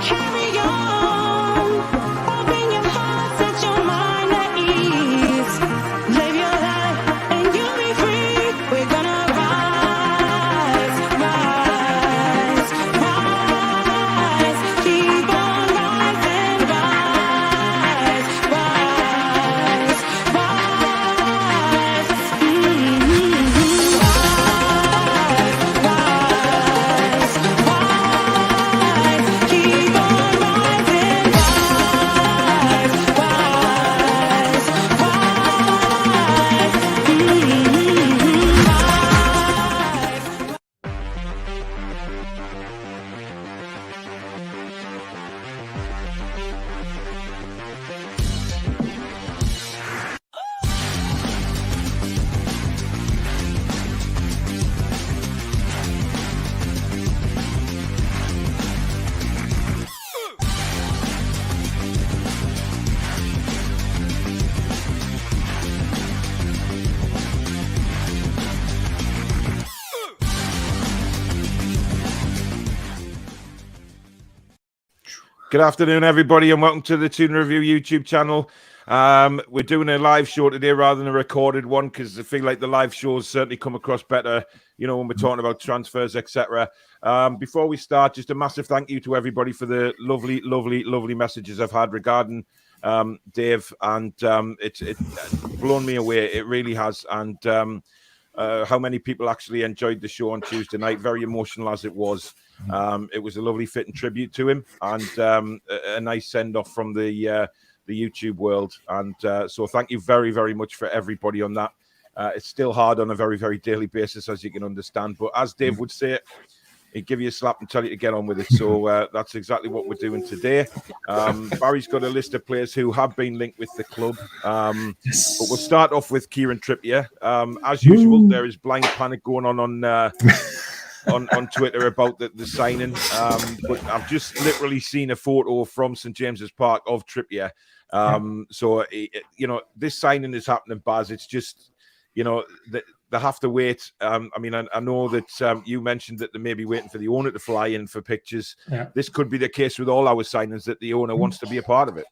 carry on. Open your heart, set your mind at ease. Live your life and you'll be free. We're gonna rise, rise, rise. Keep on rising, rise, rise, rise. Keep on rising, rise, rise, rise. Good afternoon, everybody, and welcome to the Toon Review YouTube channel. We're doing a live show today rather than a recorded one because I feel like the live shows certainly come across better, you know, when we're talking about transfers, etc. Before we start, just a massive thank you to everybody for the lovely, lovely, lovely messages I've had regarding Dave, and it's blown me away. It really has, and how many people actually enjoyed the show on Tuesday night. Very emotional as it was. It was a lovely fitting tribute to him, and a nice send-off from the YouTube world. And so thank you very, very much for everybody on that. It's still hard on a very, very daily basis, as you can understand. But as Dave would say, he'd give you a slap and tell you to get on with it. So that's exactly what we're doing today. Barry's got a list of players who have been linked with the club. But we'll start off with Kieran Trippier. As usual, there is blind panic going on Twitter about the signing. But I've just literally seen a photo from St. James's Park of Trippier. So, you know, this signing is happening, Baz. It's just, you know, they have to wait. I mean, I know that you mentioned that they may be waiting for the owner to fly in for pictures. Yeah. This could be the case with all our signings, that the owner wants to be a part of it.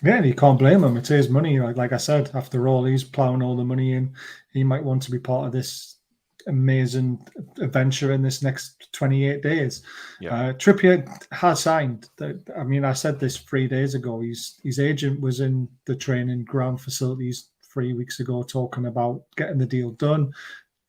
Yeah, and you can't blame him. It's his money. Like I said, after all, he's ploughing all the money in. He might want to be part of this amazing adventure in this next 28 days. Trippier has signed. I mean, I said this 3 days ago. His agent was in the training ground facilities 3 weeks ago talking about getting the deal done.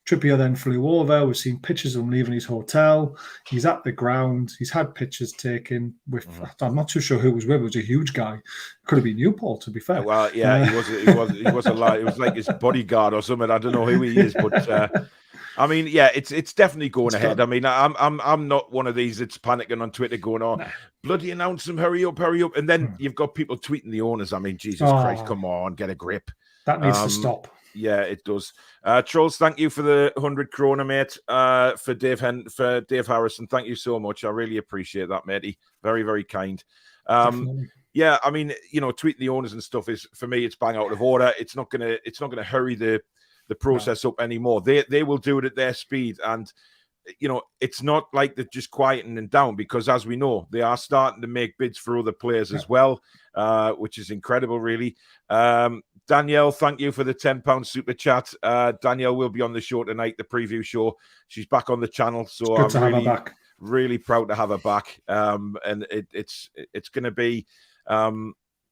Trippier then flew over. We've seen pictures of him leaving his hotel. He's at the ground. He's had pictures taken with, I'm not too sure who was with. It was a huge guy. Could have been Newport, to be fair. Well, yeah, he was a lot. It was like his bodyguard or something. I don't know who he is, but I mean, yeah, it's definitely going ahead. I mean, I'm not one of these that's panicking on Twitter going, "Oh, bloody announce him, hurry up," and then you've got people tweeting the owners. I mean, Jesus Christ, come on, get a grip. That needs to stop. Yeah, it does. Trolls, thank you for the 100 krona, mate. For Dave Harrison, thank you so much. I really appreciate that, matey. Very, very kind. Yeah, I mean, you know, tweeting the owners and stuff is, for me, it's bang out of order. It's not gonna hurry the process up anymore. They will do it at their speed, and you know, it's not like they're just quieting down, because as we know, they are starting to make bids for other players as well, which is incredible, really. Danielle, thank you for the £10 super chat. Danielle will be on the show tonight, the preview show. She's back on the channel, so I'm really proud to have her back. And it's going to be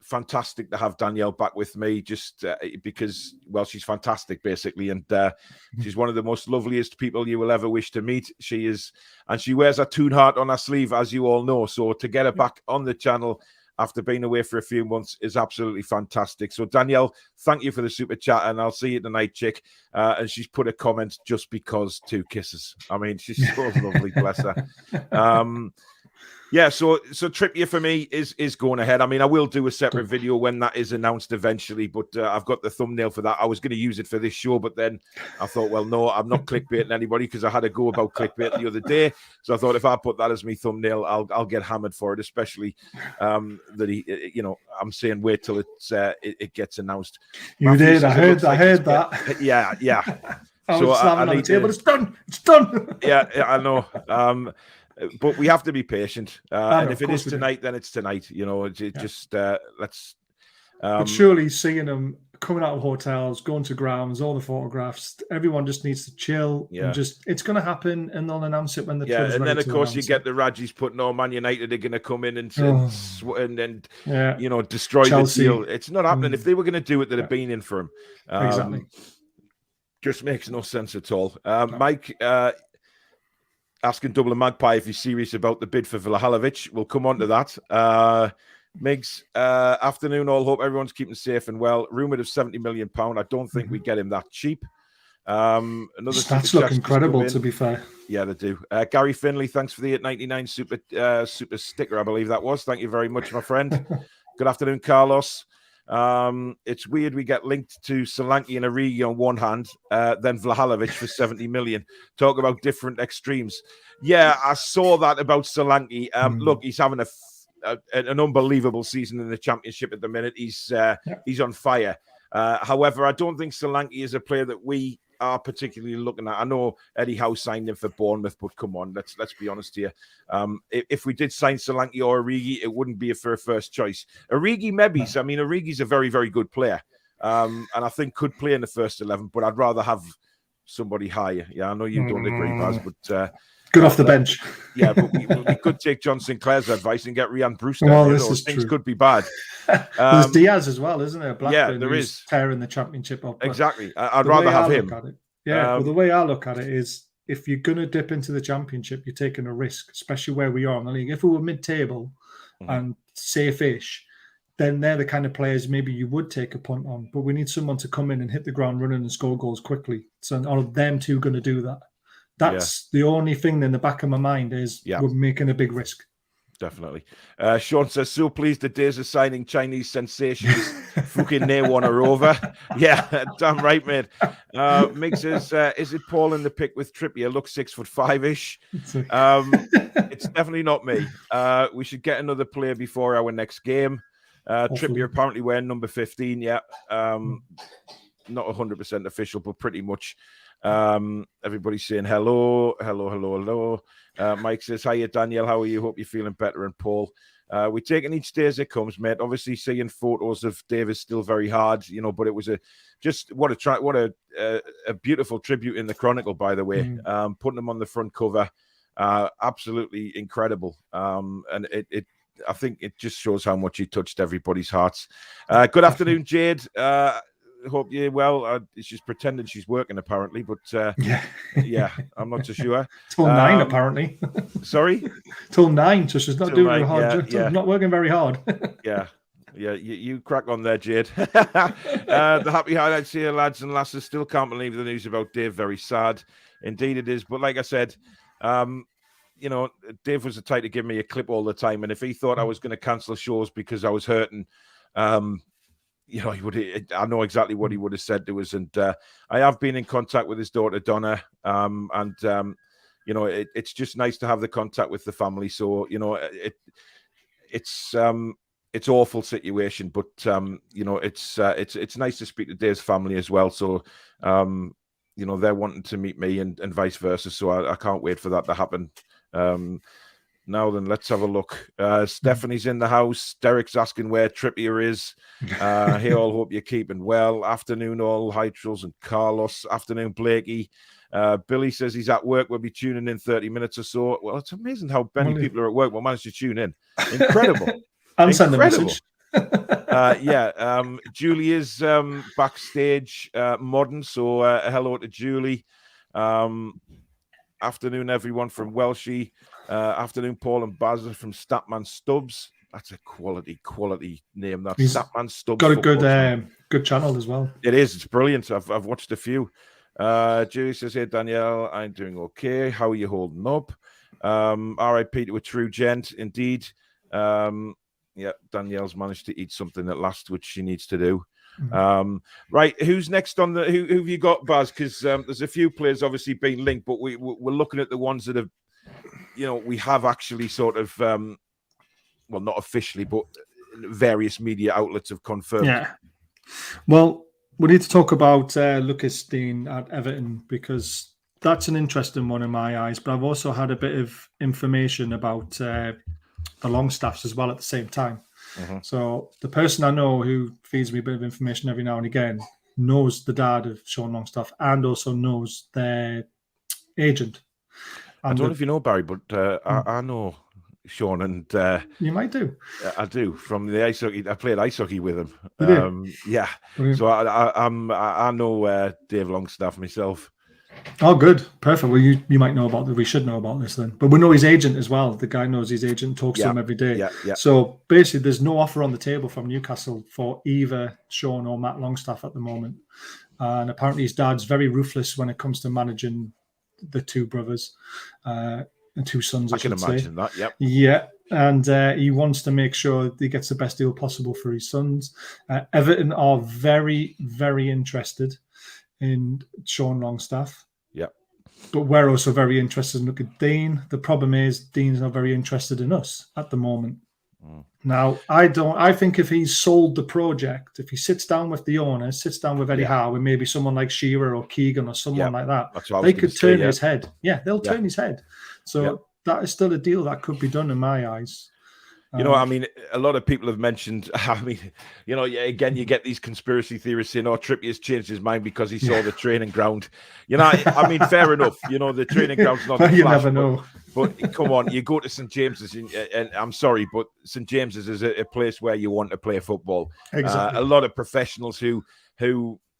fantastic to have Danielle back with me, just because, well, she's fantastic, basically, and she's one of the most loveliest people you will ever wish to meet. She is, and she wears a Toon heart on her sleeve, as you all know. So to get her back on the channel after being away for a few months is absolutely fantastic. So Danielle, thank you for the super chat, and I'll see you tonight, chick. And she's put a comment, just because 2 kisses. I mean, she's so lovely, bless her. Yeah, so Trippier for me is going ahead. I mean, I will do a separate video when that is announced eventually, but I've got the thumbnail for that. I was going to use it for this show, but then I thought, well, no, I'm not clickbaiting anybody, because I had a go about clickbait the other day. So I thought, if I put that as my thumbnail, I'll get hammered for it, especially that he, you know, I'm saying wait till it gets announced. You Matthew did. I heard that. Yeah. I was slamming on the table. It's done. Yeah, I know. but we have to be patient. And know, if it is tonight, then it's tonight. You know, just let's. But surely seeing them coming out of hotels, going to grounds, all the photographs, everyone just needs to chill and just, it's going to happen, and they'll announce it when the club's and ready then of to course you get it. the Rajis putting on Man United are going to come in and you know, destroy Chelsea. the deal. It's not happening. If they were going to do it, they'd have been in for him. Exactly. Just makes no sense at all. Mike asking Double and Magpie if he's serious about the bid for Vlahovic. We'll come on to that. Migs, afternoon all. Hope everyone's keeping safe and well. Rumoured of £70 million. I don't think we get him that cheap. Another stats look incredible, to be fair. Yeah, they do. Gary Finley, thanks for the $8.99 super sticker, I believe that was. Thank you very much, my friend. Good afternoon, Carlos. It's weird we get linked to Solanke and Origi on one hand, then Vlahovic for 70 million. Talk about different extremes. Yeah, I saw that about Solanke. Look, he's having an unbelievable season in the Championship at the minute. He's on fire. However, I don't think Solanke is a player that we are particularly looking at. I know Eddie Howe signed him for Bournemouth, but come on, let's be honest here. If we did sign Solanke or Origi, it wouldn't be for a first choice. Origi, maybe. I mean, Origi's a very, very good player, and I think could play in the first 11. But I'd rather have somebody higher. Yeah, I know you don't agree, Baz, but good off the bench. Yeah, but we could take John Sinclair's advice and get Ryan Brewster. Well, this is things true. could be bad. There's Diaz as well, isn't there? Blackburn, there is tearing the Championship up. Exactly. I'd rather have him. Well, the way I look at it is, if you're going to dip into the Championship, you're taking a risk, especially where we are in the league. If we were mid-table and safe-ish, then they're the kind of players maybe you would take a punt on. But we need someone to come in and hit the ground running and score goals quickly. So are them two going to do that? That's the only thing in the back of my mind is we're making a big risk. Definitely. Sean says, so pleased the days of signing Chinese sensations fucking near one are over. Yeah, damn right, mate. Mick says, is it Paul in the pick with Trippier? Looks 6'5"-ish. It's definitely not me. We should get another player before our next game. Trippier apparently wearing number 15. Yeah. Not 100% official, but pretty much. Everybody's saying hello. Mike says, hiya, Daniel. How are you? Hope you're feeling better. And Paul, we're taking each day as it comes, mate. Obviously, seeing photos of Dave is still very hard, you know, but it was what a beautiful tribute in the Chronicle, by the way. Putting him on the front cover, absolutely incredible. And I think it just shows how much he touched everybody's hearts. Good afternoon, Jade. Hope you're well. She's pretending she's working apparently, but I'm not so sure. Till 9 apparently. Sorry, till 9. So she's not doing hard. Not working very hard. Yeah. You crack on there, Jade. The happy highlights here, lads and lasses. Still can't believe the news about Dave. Very sad, indeed it is. But like I said, you know, Dave was the type to give me a clip all the time, and if he thought I was going to cancel shows because I was hurting, you know, I know exactly what he would have said to us. And I have been in contact with his daughter, Donna. You know, it's just nice to have the contact with the family. So, you know, it's awful situation, but, you know, it's nice to speak to Dave's family as well. So, you know, they're wanting to meet me and vice versa. So I can't wait for that to happen. Now then, let's have a look. Stephanie's in the house. Derek's asking where Trippier is. Hey, all, hope you're keeping well. Afternoon, all. Hi, Trulls and Carlos. Afternoon, Blakey. Billy says he's at work. We'll be tuning in 30 minutes or so. Well, it's amazing how many people are at work will manage to tune in. Incredible. And send a message. Julie is backstage modding. So hello to Julie. Afternoon, everyone from Welshie. Afternoon, Paul and Baz from Statman Stubbs. That's a quality name. That's Statman Stubbs. Got a good channel as well. It is. It's brilliant. I've watched a few. Julie says, hey, Danielle, I'm doing okay. How are you holding up? RIP to a true gent, indeed. Danielle's managed to eat something at last, which she needs to do. Right, who's next on the who have you got, Baz? Because there's a few players obviously being linked, but we're looking at the ones that have, you know, we have actually sort of well, not officially, but various media outlets have confirmed. Yeah. Well, we need to talk about Lucas Digne at Everton, because that's an interesting one in my eyes. But I've also had a bit of information about the Longstaffs as well at the same time. Mm-hmm. So the person I know who feeds me a bit of information every now and again knows the dad of Sean Longstaff and also knows their agent. I don't know if you know, Barry, but I know Sean, and you might do. I do, from the ice hockey. I played ice hockey with him. Yeah. Brilliant. So I know Dave Longstaff myself. Oh, good, perfect. Well, you might know about that. We should know about this then. But we know his agent as well. The guy knows his agent, talks to him every day. Yeah. So basically, there's no offer on the table from Newcastle for either Sean or Matt Longstaff at the moment. And apparently, his dad's very ruthless when it comes to managing the two brothers and two sons. I can imagine that. Yep. Yeah. And he wants to make sure he gets the best deal possible for his sons. Everton are very, very interested in Sean Longstaff. Yeah. But we're also very interested in looking at Digne. The problem is Dean's not very interested in us at the moment. Now, I think if he's sold the project, if he sits down with the owner, sits down with Eddie Howe and maybe someone like Shearer or Keegan or someone like that, they could turn his head. Yeah, they'll turn his head. So that is still a deal that could be done in my eyes. You know, I mean, a lot of people have mentioned, I mean, you know, again, you get these conspiracy theorists saying, oh, Trippier's changed his mind because he saw the training ground. You know, I mean, fair enough. You know, the training ground's not the You flash, never know. But come on, you go to St. James's, and I'm sorry, but St. James's is a place where you want to play football. Exactly. A lot of professionals who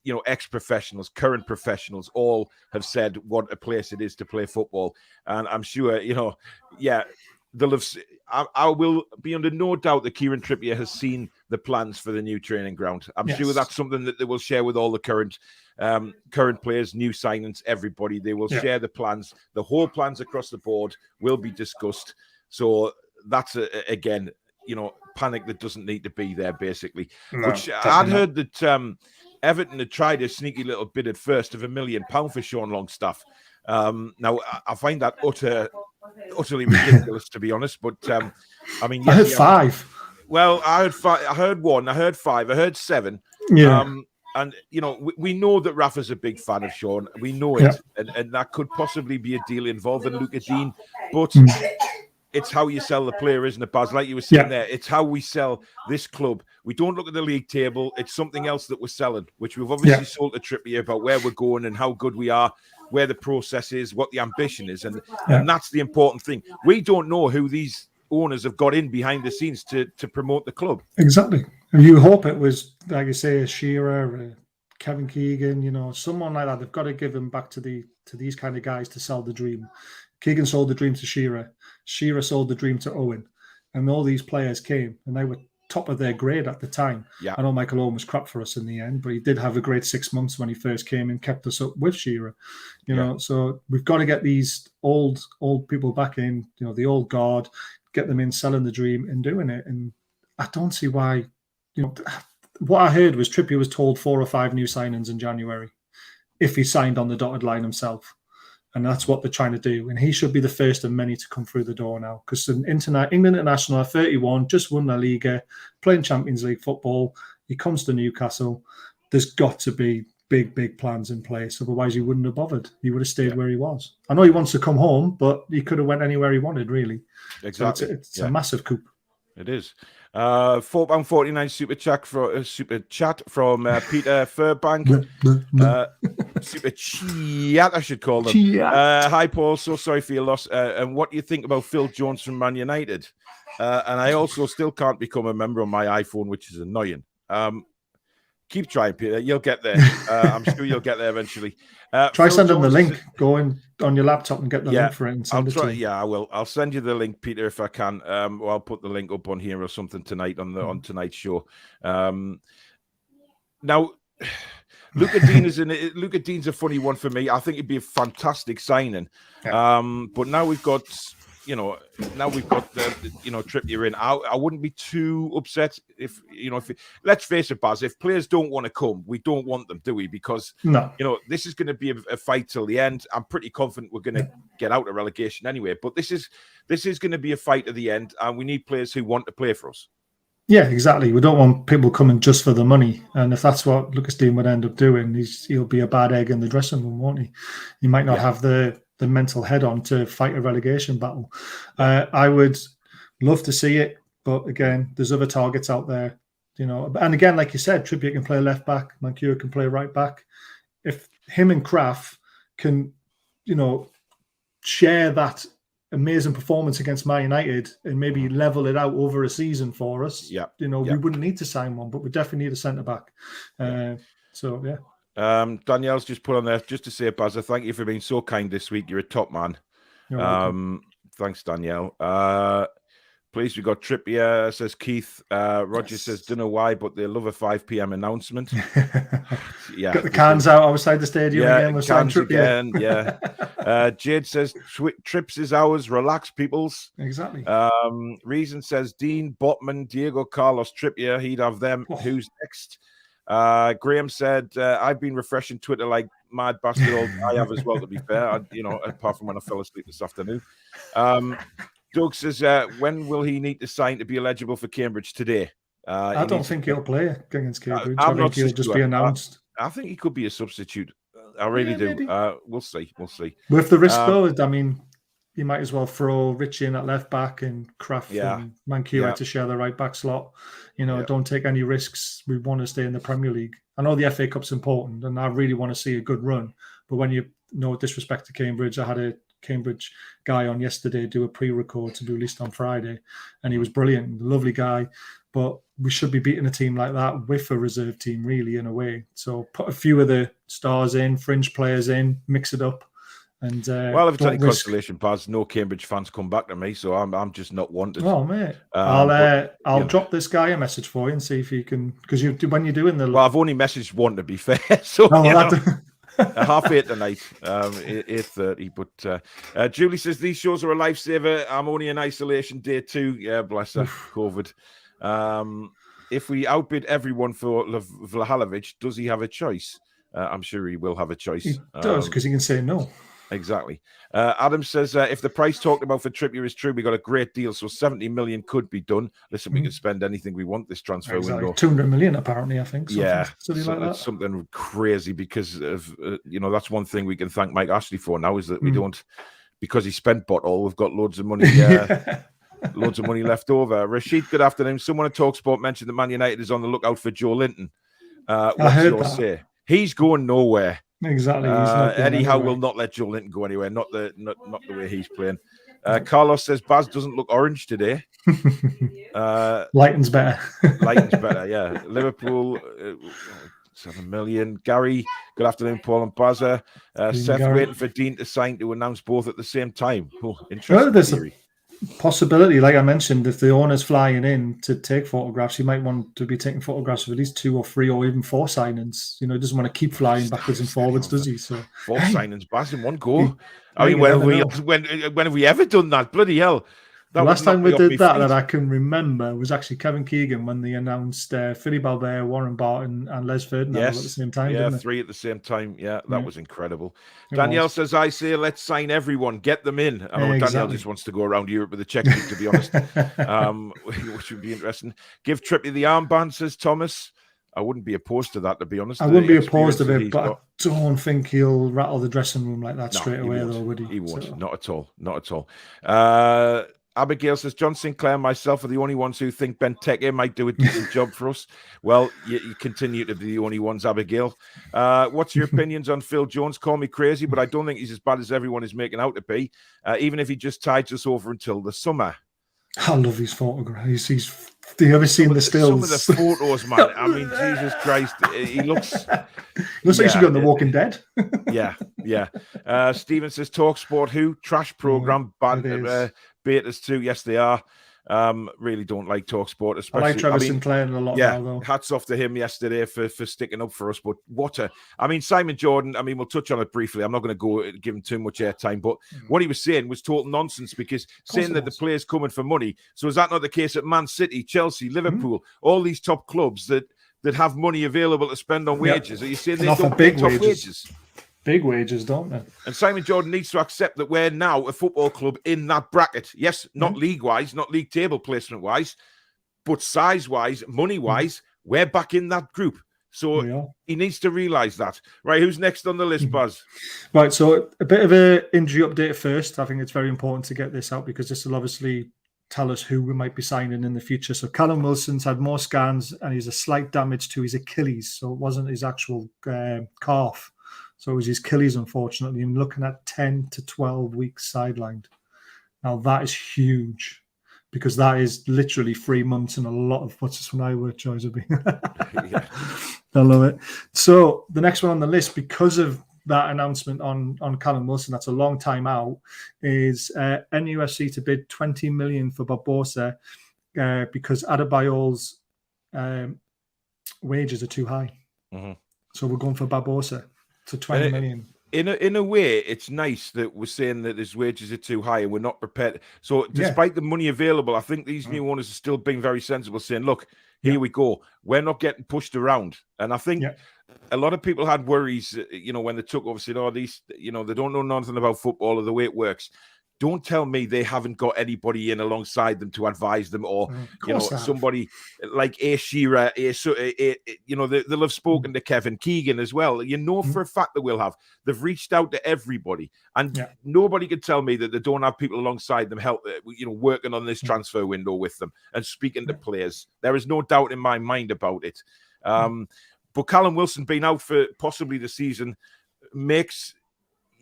you know, ex-professionals, current professionals, all have said what a place it is to play football. And I'm sure, you know, they'll have. I will be under no doubt that Kieran Trippier has seen the plans for the new training ground. I'm sure that's something that they will share with all the current players, new signings, everybody. They will share the plans. The whole plans across the board will be discussed. So that's again, you know, panic that doesn't need to be there, basically. No, which I'd heard that Everton had tried a sneaky little bid at first of £1 million for Sean Longstaff. Now I find that utterly ridiculous, to be honest. But I mean, I heard 5. Well, I heard 5. I heard 1. I heard 5. I heard 7. Yeah. And you know, we know that Rafa's a big fan of Sean. We know it, and that could possibly be a deal involving Luca Digne. But it's how you sell the player, isn't it, Baz? Like you were saying there, it's how we sell this club. We don't look at the league table. It's something else that we're selling, which we've obviously sold to Trippier about where we're going and how good we are, where the process is, what the ambition is. And that's the important thing. We don't know who these owners have got in behind the scenes to promote the club. Exactly. And you hope it was, like you say, a Shearer, Kevin Keegan, you know, someone like that. They've got to give them back to these kind of guys to sell the dream. Keegan sold the dream to Shearer. Shearer sold the dream to Owen. And all these players came and they were top of their grade at the time. Yeah. I know Michael Owen was crap for us in the end, but he did have a great 6 months when he first came and kept us up with Shearer. You know, so we've got to get these old people back in, you know, the old guard, get them in selling the dream and doing it. And I don't see why, you know, what I heard was Trippier was told 4 or 5 new signings in January if he signed on the dotted line himself. And that's what they're trying to do. And he should be the first of many to come through the door now. Because England International are 31, just won La Liga, playing Champions League football. He comes to Newcastle. There's got to be big plans in place. Otherwise, he wouldn't have bothered. He would have stayed where he was. I know he wants to come home, but he could have went anywhere he wanted, really. Exactly. So it's a massive coup. It is. £4.49 super chat from Peter Furbank. Super chat, I should call them. Hi, Paul. So sorry for your loss. And what do you think about Phil Jones from Man United? And I also still can't become a member on my iPhone, which is annoying. Keep trying, Peter. You'll get there. I'm sure you'll get there eventually. Try sending the link. Go in on your laptop and get the link for it. And send it to you. Yeah, I will. I'll send you the link, Peter, if I can. Or I'll put the link up on here or something tonight on tonight's show. Now, Luca Digne's a funny one for me. I think it'd be a fantastic signing. But now we've got. Trippier in. I wouldn't be too upset if let's face it, Baz, if players don't want to come, we don't want them, do we? Because, this is going to be a fight till the end. I'm pretty confident we're going to get out of relegation anyway, but this is going to be a fight at the end, and we need players who want to play for us. Yeah, exactly. We don't want people coming just for the money. And if that's what Lucas Digne would end up doing, he'll be a bad egg in the dressing room, won't he? He might not have the mental head on to fight a relegation battle. I would love to see it, but again, there's other targets out there, you know. And again, like you said, Trippier can play left back, Marquee can play right back. If him and Kraft can, you know, share that amazing performance against Man United and maybe level it out over a season for us, you know, we wouldn't need to sign one, but we definitely need a centre back. So yeah. Danielle's just put on there just to say, Bazza, thank you for being so kind this week. You're a top man. Thanks, Danielle. Please, we got Trippier, says Keith. Roger says, don't know why, but they love a 5 p.m. announcement. Got the cans out outside the stadium again. We're cans again. Jade says, trips is ours. Relax, peoples. Exactly. Reason says, Dean, Botman, Diego, Carlos, Trippier. He'd have them. Who's next? Graham said, I've been refreshing Twitter like mad bastard. I have as well, to be fair. Apart from when I fell asleep this afternoon. Doug says, when will he need to sign to be eligible for Cambridge today? I don't think he'll play against Cambridge. I think he'll just be announced. I think he could be a substitute. I really do. Maybe. We'll see. With the risk, though, I mean, you might as well throw Richie in at left back and Kraft and Mankiewicz to share the right back slot. You know, don't take any risks. We want to stay in the Premier League. I know the FA Cup's important, and I really want to see a good run. But when you know, disrespect to Cambridge, I had a Cambridge guy on yesterday do a pre-record to be released on Friday, and he was brilliant, lovely guy. But we should be beating a team like that with a reserve team, really, in a way. So put a few of the stars in, fringe players in, mix it up. And well, if it's any consolation, Paz, no Cambridge fans come back to me, so I'm just not wanted. Oh mate, I'll drop this guy a message for you and see if you can, because when you're doing the. Well, I've only messaged one, to be fair. So 8:30 tonight, 8:30. But Julie says these shows are a lifesaver. I'm only in isolation day 2. Yeah, bless her, COVID. If we outbid everyone for Vlahovic, does he have a choice? I'm sure he will have a choice. He does, because he can say no. Exactly. Adam says, if the price talked about for Trippier is true, we got a great deal, so 70 million could be done. Listen, we can spend anything we want this transfer window. 200 million, apparently, I think. Something crazy, because of that's one thing we can thank Mike Ashley for now, is that we don't, because he spent bottle, we've got loads of money. Loads of money left over. Rashid, good afternoon. Someone at TalkSport mentioned that Man United is on the lookout for Joe Linton. What's your say? He's going nowhere. Exactly. Eddie Howe will not let Joe Linton go anywhere. Not the way he's playing. Carlos says Baz doesn't look orange today. Lighton's better. Lighton's better. Yeah. Liverpool 7 million. Gary, good afternoon, Paul and Bazza. Seth waiting for Dean to sign to announce both at the same time. Oh, interesting theory. Possibility, like I mentioned, if the owner's flying in to take photographs, he might want to be taking photographs of at least 2 or 3 or even 4 signings. You know, he doesn't want to keep flying backwards and forwards, does he? So 4 signings, Baz, in one go. I mean, when have we ever done that? Bloody hell! The last time we did that I can remember was actually Kevin Keegan, when they announced Philippe Albert, Warren Barton, and Les Ferdinand at the same time. Yeah, 3 at the same time. Yeah, that was incredible. Danielle says, I say, let's sign everyone, get them in. I know Danielle just wants to go around Europe with a checkbook, to be honest, which would be interesting. Give Trippier the armband, says Thomas. I wouldn't be opposed to that, to be honest. I wouldn't be opposed to it, but I don't think he'll rattle the dressing room like that straight away, though, would he? He won't. Not at all. Not at all. Abigail says, John Sinclair and myself are the only ones who think Benteke might do a decent job for us. Well, you continue to be the only ones, Abigail. What's your opinions on Phil Jones? Call me crazy, but I don't think he's as bad as everyone is making out to be, even if he just tides us over until the summer. I love his photographs. Have you ever seen the stills? Some of the photos, man. I mean, Jesus Christ. He looks like he should be on The Walking Dead. Yeah. Stephen says, TalkSport who? Trash program. Betas too. Yes, they are. Really don't like TalkSport, especially. I like Trevor Sinclair a lot now, though. Hats off to him yesterday for sticking up for us. But Simon Jordan, we'll touch on it briefly. I'm not going to give him too much airtime, but what he was saying was total nonsense, because saying that the players coming for money. So is that not the case at Man City, Chelsea, Liverpool, all these top clubs that have money available to spend on wages? Are you saying they don't pay top wages? Big wages, don't they? And Simon Jordan needs to accept that we're now a football club in that bracket. Yes, not league-wise, not league table placement-wise, but size-wise, money-wise, we're back in that group. So he needs to realise that. Right, who's next on the list, Buzz? Right, so a bit of an injury update first. I think it's very important to get this out because this will obviously tell us who we might be signing in the future. So Callum Wilson's had more scans and he's a slight damage to his Achilles. So it wasn't his actual calf. So it was his Achilles, unfortunately. I'm looking at 10 to 12 weeks sidelined. Now that is huge. Because that is literally 3 months and a lot of what's this one I work choice of being. I love it. So the next one on the list, because of that announcement on Callum Wilson, that's a long time out, is NUFC to bid 20 million for Barbosa because Adebayor's wages are too high. Mm-hmm. So we're going for Barbosa to 20 million. In a way, it's nice that we're saying that his wages are too high and we're not prepared. So despite the money available, I think these new owners are still being very sensible, saying, look, here we go. We're not getting pushed around. And I think a lot of people had worries, when they took over, said, oh, these, they don't know nothing about football or the way it works. Don't tell me they haven't got anybody in alongside them to advise them, or somebody like A. Shearer. They'll have spoken to Kevin Keegan as well. For a fact that we'll have. They've reached out to everybody, and nobody can tell me that they don't have people alongside them help. Working on this transfer window with them and speaking to players. There is no doubt in my mind about it. But Callum Wilson being out for possibly the season makes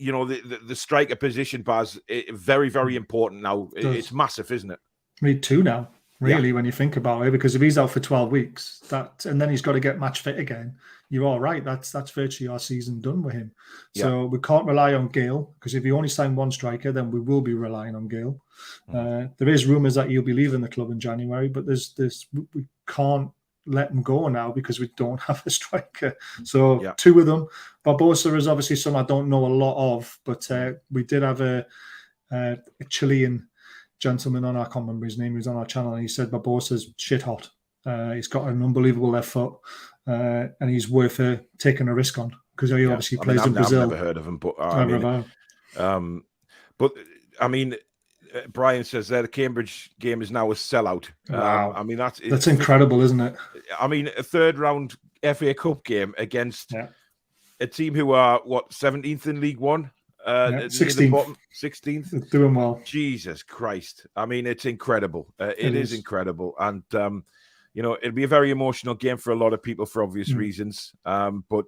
the striker position, Baz, very, very important now. It's massive, isn't it? Me too now, really, when you think about it, because if he's out for 12 weeks, and then he's got to get match fit again, you're all right. That's virtually our season done with him. So we can't rely on Gale, because if you only sign one striker, then we will be relying on Gale. There is rumours that he'll be leaving the club in January, but we can't let him go now because we don't have a striker. So two of them. Barbosa is obviously some I don't know a lot of, but we did have a Chilean gentleman on, I can't remember his name, who's on our channel, and he said Barbosa's shit hot. He's got an unbelievable left foot, and he's worth taking a risk on because he obviously plays in Brazil. I've never heard of him, but I mean, Brian says there the Cambridge game is now a sellout. Wow. I mean, that's incredible, isn't it? I mean, a third round FA Cup game against a team who are 17th in League One, 16th. 16th, doing well. Jesus Christ! I mean, it's incredible. It is incredible, and it'll be a very emotional game for a lot of people for obvious reasons. But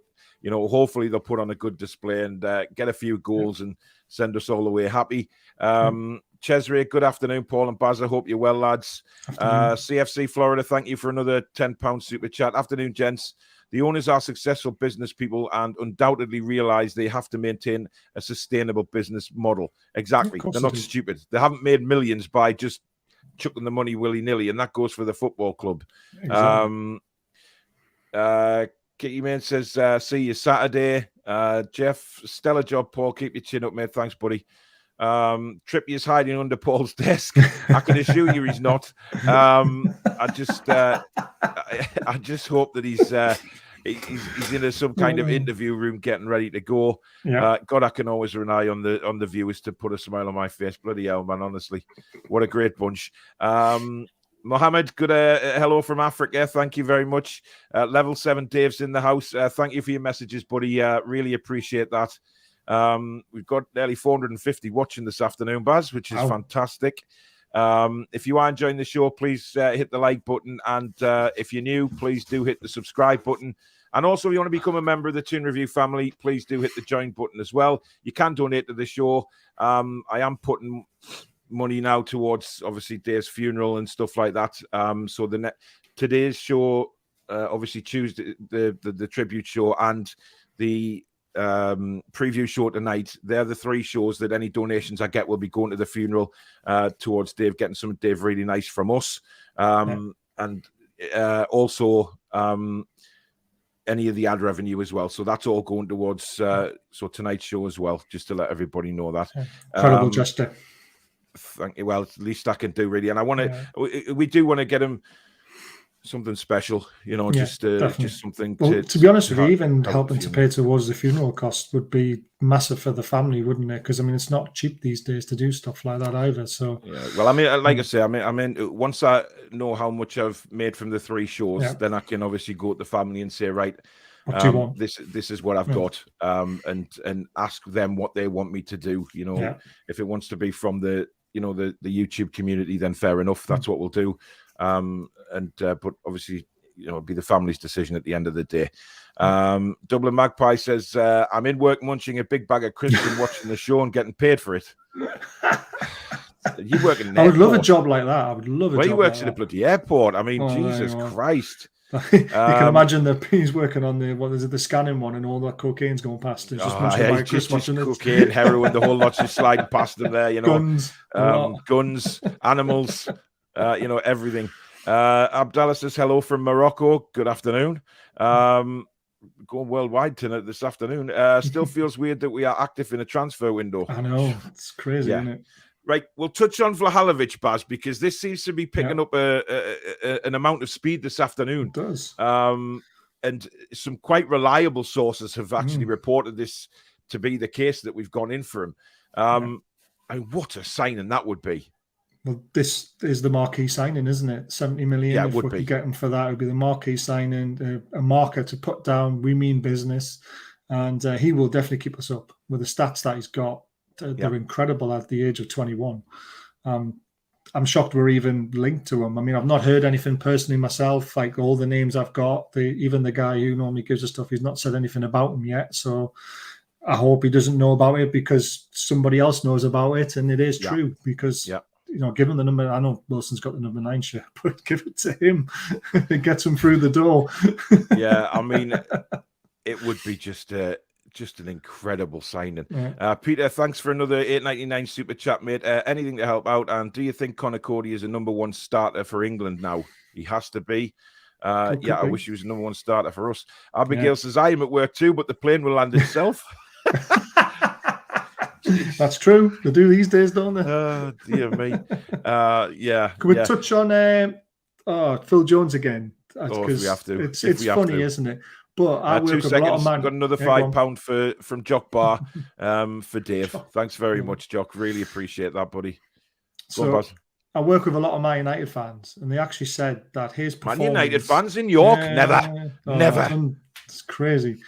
hopefully they'll put on a good display and get a few goals and send us all away happy. Cesare, good afternoon, Paul and Baz. I hope you're well, lads. CFC Florida, thank you for another £10 super chat. Afternoon, gents. The owners are successful business people and undoubtedly realise they have to maintain a sustainable business model. Exactly. They're not stupid. They haven't made millions by just chucking the money willy-nilly, and that goes for the football club. Exactly. Kitty Man says, see you Saturday. Jeff, stellar job, Paul. Keep your chin up, mate. Thanks, buddy. Trippier's hiding under Paul's desk. I can assure you he's not. I just hope that he's in some kind of interview room getting ready to go. God, I can always rely on the viewers to put a smile on my face. Bloody hell, man, honestly. What a great bunch. Mohammed, good hello from Africa. Thank you very much. Level 7 Dave's in the house. Thank you for your messages, buddy. Really appreciate that. We've got nearly 450 watching this afternoon, Baz, which is fantastic. If you are enjoying the show, please hit the like button, and if you're new, please do hit the subscribe button. And also, if you want to become a member of the Toon Review family, please do hit the join button as well. You can donate to the show. I am putting money now towards obviously Dave's funeral and stuff like that. So today's show, obviously Tuesday, the tribute show, and the preview show tonight, they're the three shows that any donations I get will be going to the funeral, towards Dave, getting some Dave really nice from us, and also any of the ad revenue as well. So that's all going towards so tonight's show as well, just to let everybody know that. Incredible gesture. Thank you. Well, it's the least I can do, really. And I want to, we do want to get him something special, Yeah, just definitely. something. Well, to be honest with you, even help helping the to funeral. pay towards the funeral cost would be massive for the family, wouldn't it? Because I mean, it's not cheap these days to do stuff like that either. So Yeah, well, I mean, like I say, I mean, once I know how much I've made from the 3 shows, Yeah. then I can obviously go to the family and say, right, what do you want? this is what I've Yeah. got, and ask them what they want me to do. Yeah. If it wants to be from the the YouTube community, then fair enough. That's what we'll do. But obviously, it'll be the family's decision at the end of the day. Dublin Magpie says, I'm in work munching a big bag of crisps and watching the show and getting paid for it. You work in an I would love a airport. job like that. I would love a Well, job he works like at a that. bloody airport. I mean, Oh, there Jesus you are. Christ. You can imagine that he's working on the scanning one, and all that cocaine's going past. He's just munching by just watching it. cocaine, heroin, the whole lot's just sliding past them there, Guns, guns, animals, everything. Abdallah says hello from Morocco. Good afternoon. Going worldwide tonight this afternoon. Still feels weird that we are active in a transfer window. I know, it's crazy, isn't it? Right, we'll touch on Vlahovic, Baz, because this seems to be picking up an amount of speed this afternoon. It does. And some quite reliable sources have actually reported this to be the case, that we've gone in for him. I mean, what a signing that would be. Well, this is the marquee signing, isn't it? 70 million. Yeah, if we could get him for that, it would be the marquee signing, a marker to put down. We mean business. And he will definitely keep us up with the stats that he's got. They're incredible at the age of 21. I'm shocked we're even linked to him. I mean, I've not heard anything personally myself. Like all the names I've got, even the guy who normally gives us stuff, he's not said anything about him yet. So I hope he doesn't know about it, because somebody else knows about it, and it is true. Because give him the number. I know Wilson's got the number 9 shirt, but give it to him. It gets him through the door. Yeah, I mean, it would be just an incredible signing. Peter, thanks for another $8.99 super chat, mate. Anything to help out? And do you think Conor Cody is a number 1 starter for England now? He has to be. I wish he was a number 1 starter for us. Abigail says, I am at work too, but the plane will land itself. That's true. They do these days, don't they? Oh, dear me. Can we touch on Phil Jones again? If we have to. It's funny, isn't it? But I work 2 with seconds. a lot of man. Got another £5 from Jock Bar for Dave. Thanks very much, Jock. Really appreciate that, buddy. So I work with a lot of Man United fans, and they actually said that his performance... Man United fans in York? Never. It's crazy.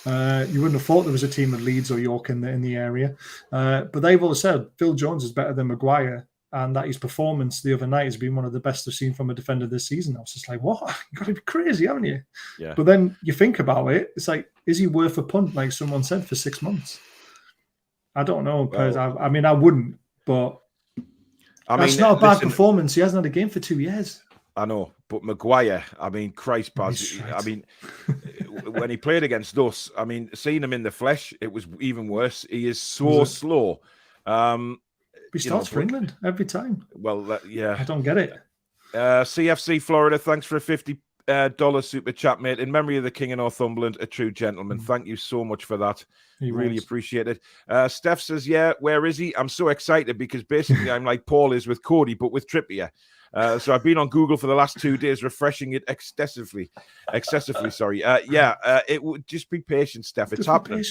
You wouldn't have thought there was a team of Leeds or York in the area. But they've all said Phil Jones is better than Maguire, and that his performance the other night has been one of the best I've seen from a defender this season. I was just like, what? You've got to be crazy, haven't you? Yeah. But then you think about it, it's like, is he worth a punt, like someone said, for 6 months? I don't know. I mean, I wouldn't, but that's not a bad performance. He hasn't had a game for 2 years. I know, but Maguire, I mean, Christ, Baz, I mean, when he played against us, I mean, seeing him in the flesh, it was even worse. He is so slow. He starts for England every time. Well, I don't get it. CFC Florida, thanks for a $50 super chat, mate. In memory of the King of Northumberland, a true gentleman. Thank you so much for that. Really appreciate it. Steph says, where is he? I'm so excited because basically I'm like Paul is with Cody, but with Trippier. So I've been on Google for the last 2 days, refreshing it excessively. Sorry. It would just be patient, Steph. It's happening.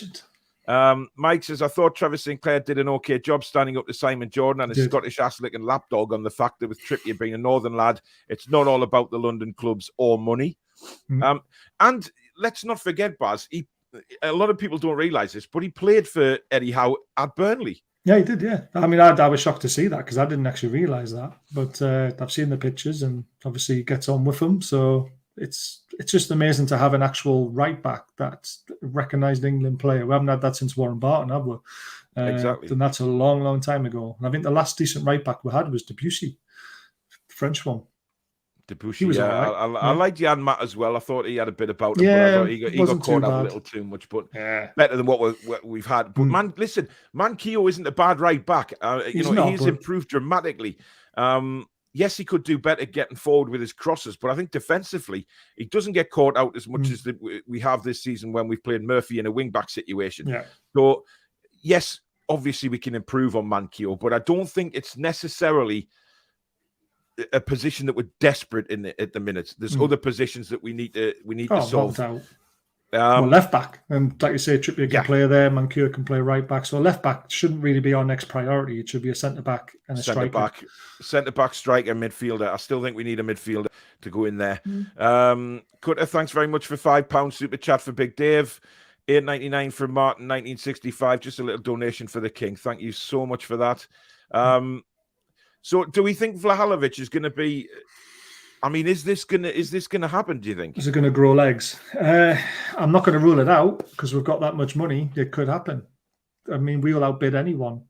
Mike says, I thought Trevor Sinclair did an okay job standing up to Simon Jordan and his Scottish ass-licking lapdog on the fact that with Trippier being a northern lad, it's not all about the London clubs or money. And let's not forget, Baz, a lot of people don't realise this, but he played for Eddie Howe at Burnley. Yeah, he did, yeah. I mean, I was shocked to see that because I didn't actually realise that. But I've seen the pictures and obviously he gets on with them. So it's just amazing to have an actual right back that's a recognised England player. We haven't had that since Warren Barton, have we? Exactly. And that's a long, long time ago. And I think the last decent right back we had was Debussy, the French one. Debussy, I liked Jan Matt as well. I thought he had a bit about him, but I thought he got caught out a little too much, but better than what we've had. But listen, Manquillo isn't a bad right back. He's improved dramatically. Yes, he could do better getting forward with his crosses, but I think defensively, he doesn't get caught out as much as we have this season when we've played Murphy in a wing-back situation. Yeah. So, yes, obviously we can improve on Manquillo, but I don't think it's necessarily a position that we're desperate in at the minute. There's other positions that we need to solve. No doubt. Well, left back, and like you say, Trippier can play there. Mancur can play right back. So left back shouldn't really be our next priority. It should be a centre back and a striker. Centre back, striker, midfielder. I still think we need a midfielder to go in there. Cutter, thanks very much for £5 super chat for Big Dave. $8.99 from Martin 1965. Just a little donation for the King. Thank you so much for that. So, do we think Vlahovic is going to be? I mean, is this gonna happen? Do you think? Is it going to grow legs? I'm not going to rule it out because we've got that much money. It could happen. I mean, we will outbid anyone,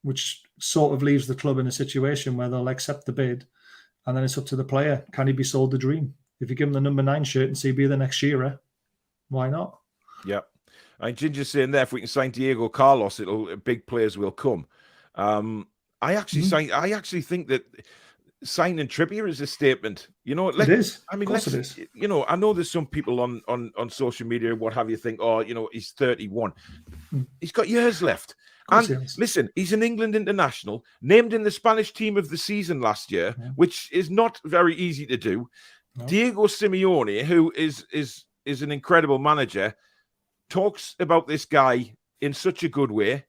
which sort of leaves the club in a situation where they'll accept the bid, and then it's up to the player. Can he be sold the dream? If you give him the number 9 shirt and see be the next Shearer, why not? Yeah, and Ginger's saying there, if we can sign Diego Carlos, big players will come. I actually think that signing Trippier is a statement. You know, it is. I mean, it is. You know, I know there's some people on social media, what have you, think, oh, you know, he's 31. He's got years left. And listen, he's an England international, named in the Spanish team of the season last year, which is not very easy to do. No. Diego Simeone, who is an incredible manager, talks about this guy in such a good way.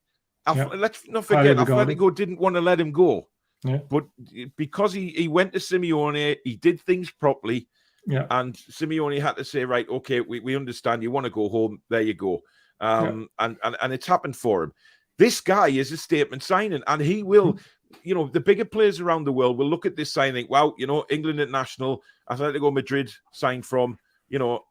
Let's not forget, Atletico didn't want to let him go. Yeah. But because he went to Simeone, he did things properly. Yeah. And Simeone had to say, right, okay, we understand you want to go home. There you go. And it's happened for him. This guy is a statement signing, and he will, you know, the bigger players around the world will look at this signing. Wow, you know, England international, Atletico Madrid signed from, you know,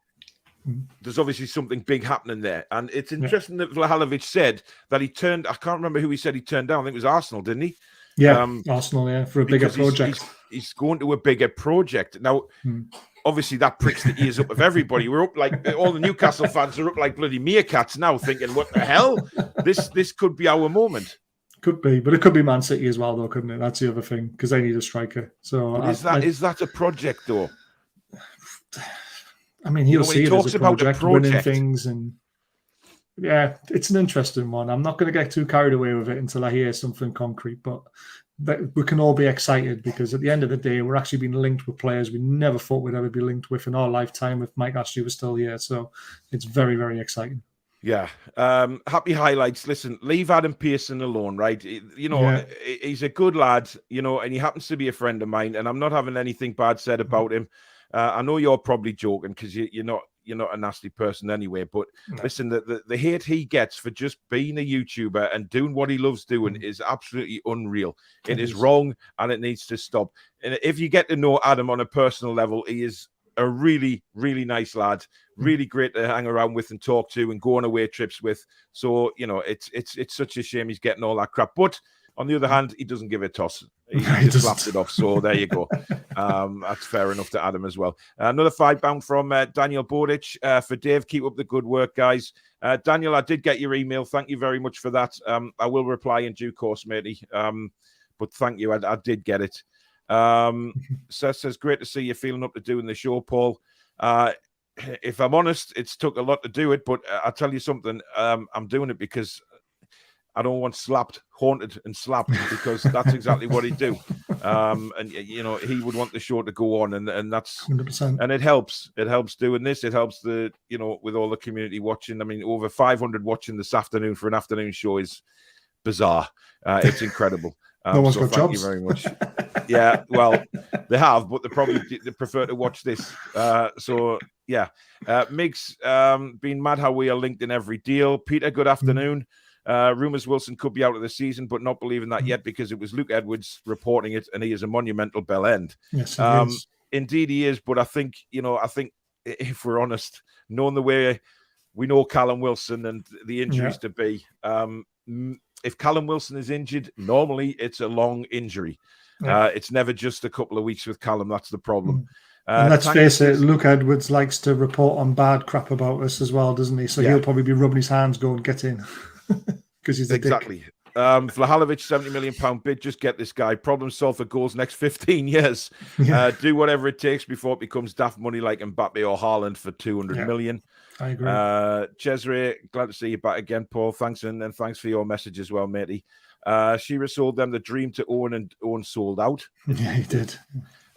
there's obviously something big happening there. And it's interesting that Vlahovic said that he turned, I can't remember who he said he turned down. I think it was Arsenal, didn't he? Yeah, Arsenal, for a bigger project. He's going to a bigger project. Now, obviously that pricks the ears up of everybody. We're up like, all the Newcastle fans are up like bloody meerkats now thinking, what the hell? This could be our moment. Could be, but it could be Man City as well, though, couldn't it? That's the other thing, because they need a striker. So is that a project, though? I mean, he'll see it as a project, winning things, and it's an interesting one. I'm not going to get too carried away with it until I hear something concrete, but we can all be excited because at the end of the day, we're actually being linked with players we never thought we'd ever be linked with in our lifetime if Mike Ashley was still here. So it's very, very exciting. Yeah. Happy highlights. Listen, leave Adam Pearson alone, right? You know, he's a good lad, you know, and he happens to be a friend of mine, and I'm not having anything bad said about him. I know you're probably joking because you're not a nasty person anyway. But listen, the hate he gets for just being a YouTuber and doing what he loves doing is absolutely unreal. It is wrong, and it needs to stop. And if you get to know Adam on a personal level, he is a really, really nice lad. Really great to hang around with and talk to and go on away trips with. So you know, it's such a shame he's getting all that crap. But on the other hand, he doesn't give a toss. He just slaps it off. So there you go. That's fair enough to Adam as well. Another £5 from Daniel Bordich for Dave. Keep up the good work, guys. Daniel, I did get your email. Thank you very much for that. I will reply in due course, matey. But thank you. I did get it. Seth says, great to see you feeling up to doing the show, Paul. If I'm honest, it's took a lot to do it. But I'll tell you something. I'm doing it because I don't want haunted and slapped because that's exactly what he'd do. And you know, he would want the show to go on, and that's 100%. And it helps. It helps doing this. It helps with all the community watching. I mean, over 500 watching this afternoon for an afternoon show is bizarre. It's incredible. No one's got jobs. Thank you very much. Yeah, well, they have, but they prefer to watch this. So yeah, Migs, been mad how we are linked in every deal. Peter, good afternoon. Rumours Wilson could be out of the season, but not believing that yet because it was Luke Edwards reporting it, and he is a monumental bell end. Yes, he is. Indeed he is, but I think if we're honest, knowing the way we know Callum Wilson and the injuries to be, if Callum Wilson is injured, normally it's a long injury. It's never just a couple of weeks with Callum. That's the problem. And let's face it, Luke Edwards likes to report on bad crap about us as well, doesn't he? So he'll probably be rubbing his hands going, get in. Because he's exactly. Vlahovic, £70 million bid. Just get this guy. Problem solved for goals next 15 years. Do whatever it takes before it becomes daft money like Mbappe or Haaland for 200 million. I agree. Cesare, glad to see you back again, Paul. Thanks, and thanks for your message as well, matey. Shearer sold them the dream to Owen, and Owen sold out. Yeah, he did.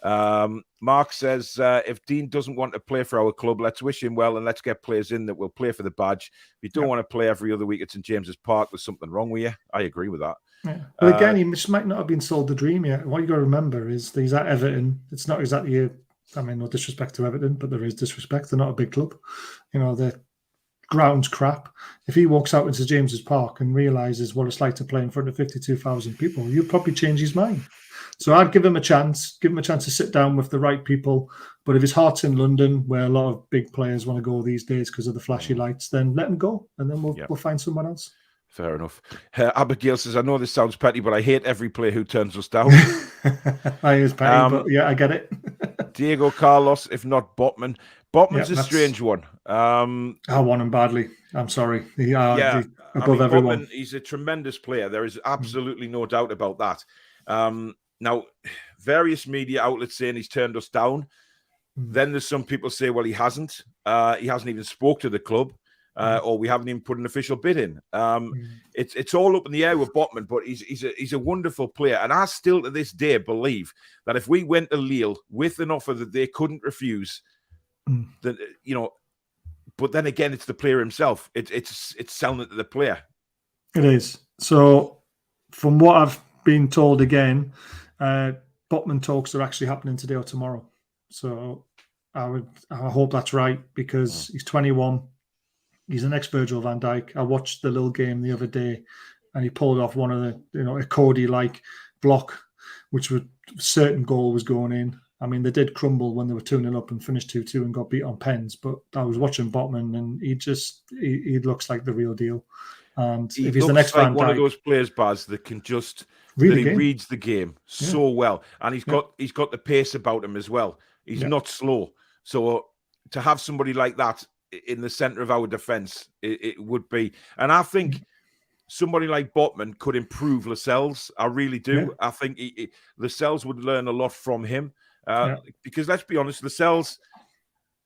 Mark says, if Dean doesn't want to play for our club, let's wish him well and let's get players in that will play for the badge. If you don't want to play every other week at St James's Park, there's something wrong with you. I agree with that. Yeah. But again, he just might not have been sold the dream yet. What you got to remember is that he's at Everton. It's not exactly no disrespect to Everton, but there is disrespect. They're not a big club. The ground's crap. If he walks out into James's Park and realises what it's like to play in front of 52,000 people, you'll probably change his mind. So I'd give him a chance. Give him a chance to sit down with the right people. But if his heart's in London, where a lot of big players want to go these days because of the flashy lights, then let him go, and then we'll find someone else. Fair enough. Abigail says, I know this sounds petty, but I hate every player who turns us down. I is petty, but yeah, I get it. Diego Carlos, if not Botman. Botman's a strange one. I want him badly. I'm sorry. Above everyone. Botman, he's a tremendous player. There is absolutely no doubt about that. Now, various media outlets saying he's turned us down. Then there's some people say, well, he hasn't. He hasn't even spoke to the club. Or we haven't even put an official bid in. It's all up in the air with Botman, but he's a wonderful player. And I still to this day believe that if we went to Lille with an offer that they couldn't refuse, then but then again, it's the player himself. It's selling it to the player. It is. So from what I've been told again, Botman talks are actually happening today or tomorrow. So I hope that's right, because he's 21. He's an ex-Virgil van Dijk. I watched the little game the other day, and he pulled off one of the, a Cody-like block, which was certain goal was going in. I mean, they did crumble when they were 2-0 up and finished 2-2 and got beat on pens. But I was watching Botman, and he looks like the real deal. And if he's the next Van Dijk, one of those players, Baz, that can just reads the game so well, and he's got the pace about him as well. He's not slow. So to have somebody like that in the centre of our defence, it would be. And I think somebody like Botman could improve Lascelles. I really do. Yeah. I think Lascelles would learn a lot from him. Because let's be honest, Lascelles,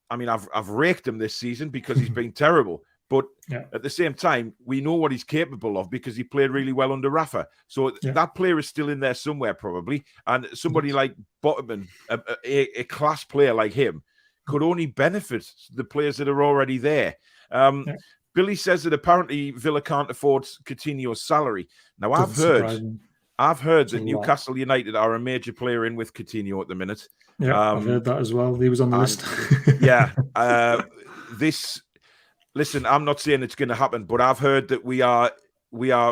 I mean, I've raked him this season because he's been terrible. But at the same time, we know what he's capable of because he played really well under Rafa. So that player is still in there somewhere probably. And somebody like Botman, a class player like him, could only benefit the players that are already there. Billy says that apparently Villa can't afford Coutinho's salary. Now, I've heard that Newcastle United are a major player in with Coutinho at the minute. Yeah, I've heard that as well. He was on the list. Listen, I'm not saying it's going to happen, but I've heard that we are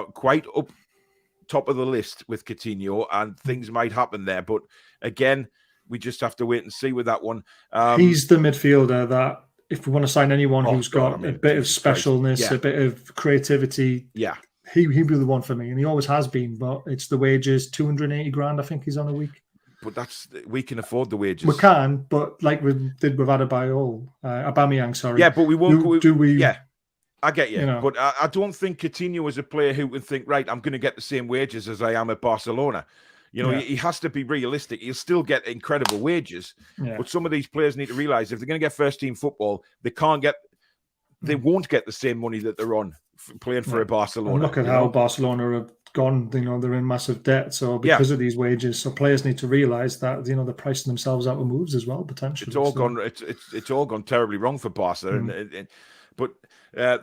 quite up top of the list with Coutinho, and things might happen there. But again, we just have to wait and see with that one. He's the midfielder that, if we want to sign anyone who's got a bit of specialness, a bit of creativity, he'd be the one for me. And he always has been, but it's the wages, 280 grand, I think he's on a week. But we can afford the wages. We can, but like we did with Aubameyang, sorry. Yeah, but we won't. Do we? Yeah, I get you. But I don't think Coutinho is a player who would think, right, I'm going to get the same wages as I am at Barcelona. He has to be realistic. He'll still get incredible wages. Yeah. But some of these players need to realise if they're going to get first-team football, they won't get the same money that they're on playing for a Barcelona. And look at how Barcelona have gone. They're in massive debt. So because of these wages, so players need to realise that they're pricing themselves out of moves as well potentially. It's all gone. It's all gone terribly wrong for Barca. But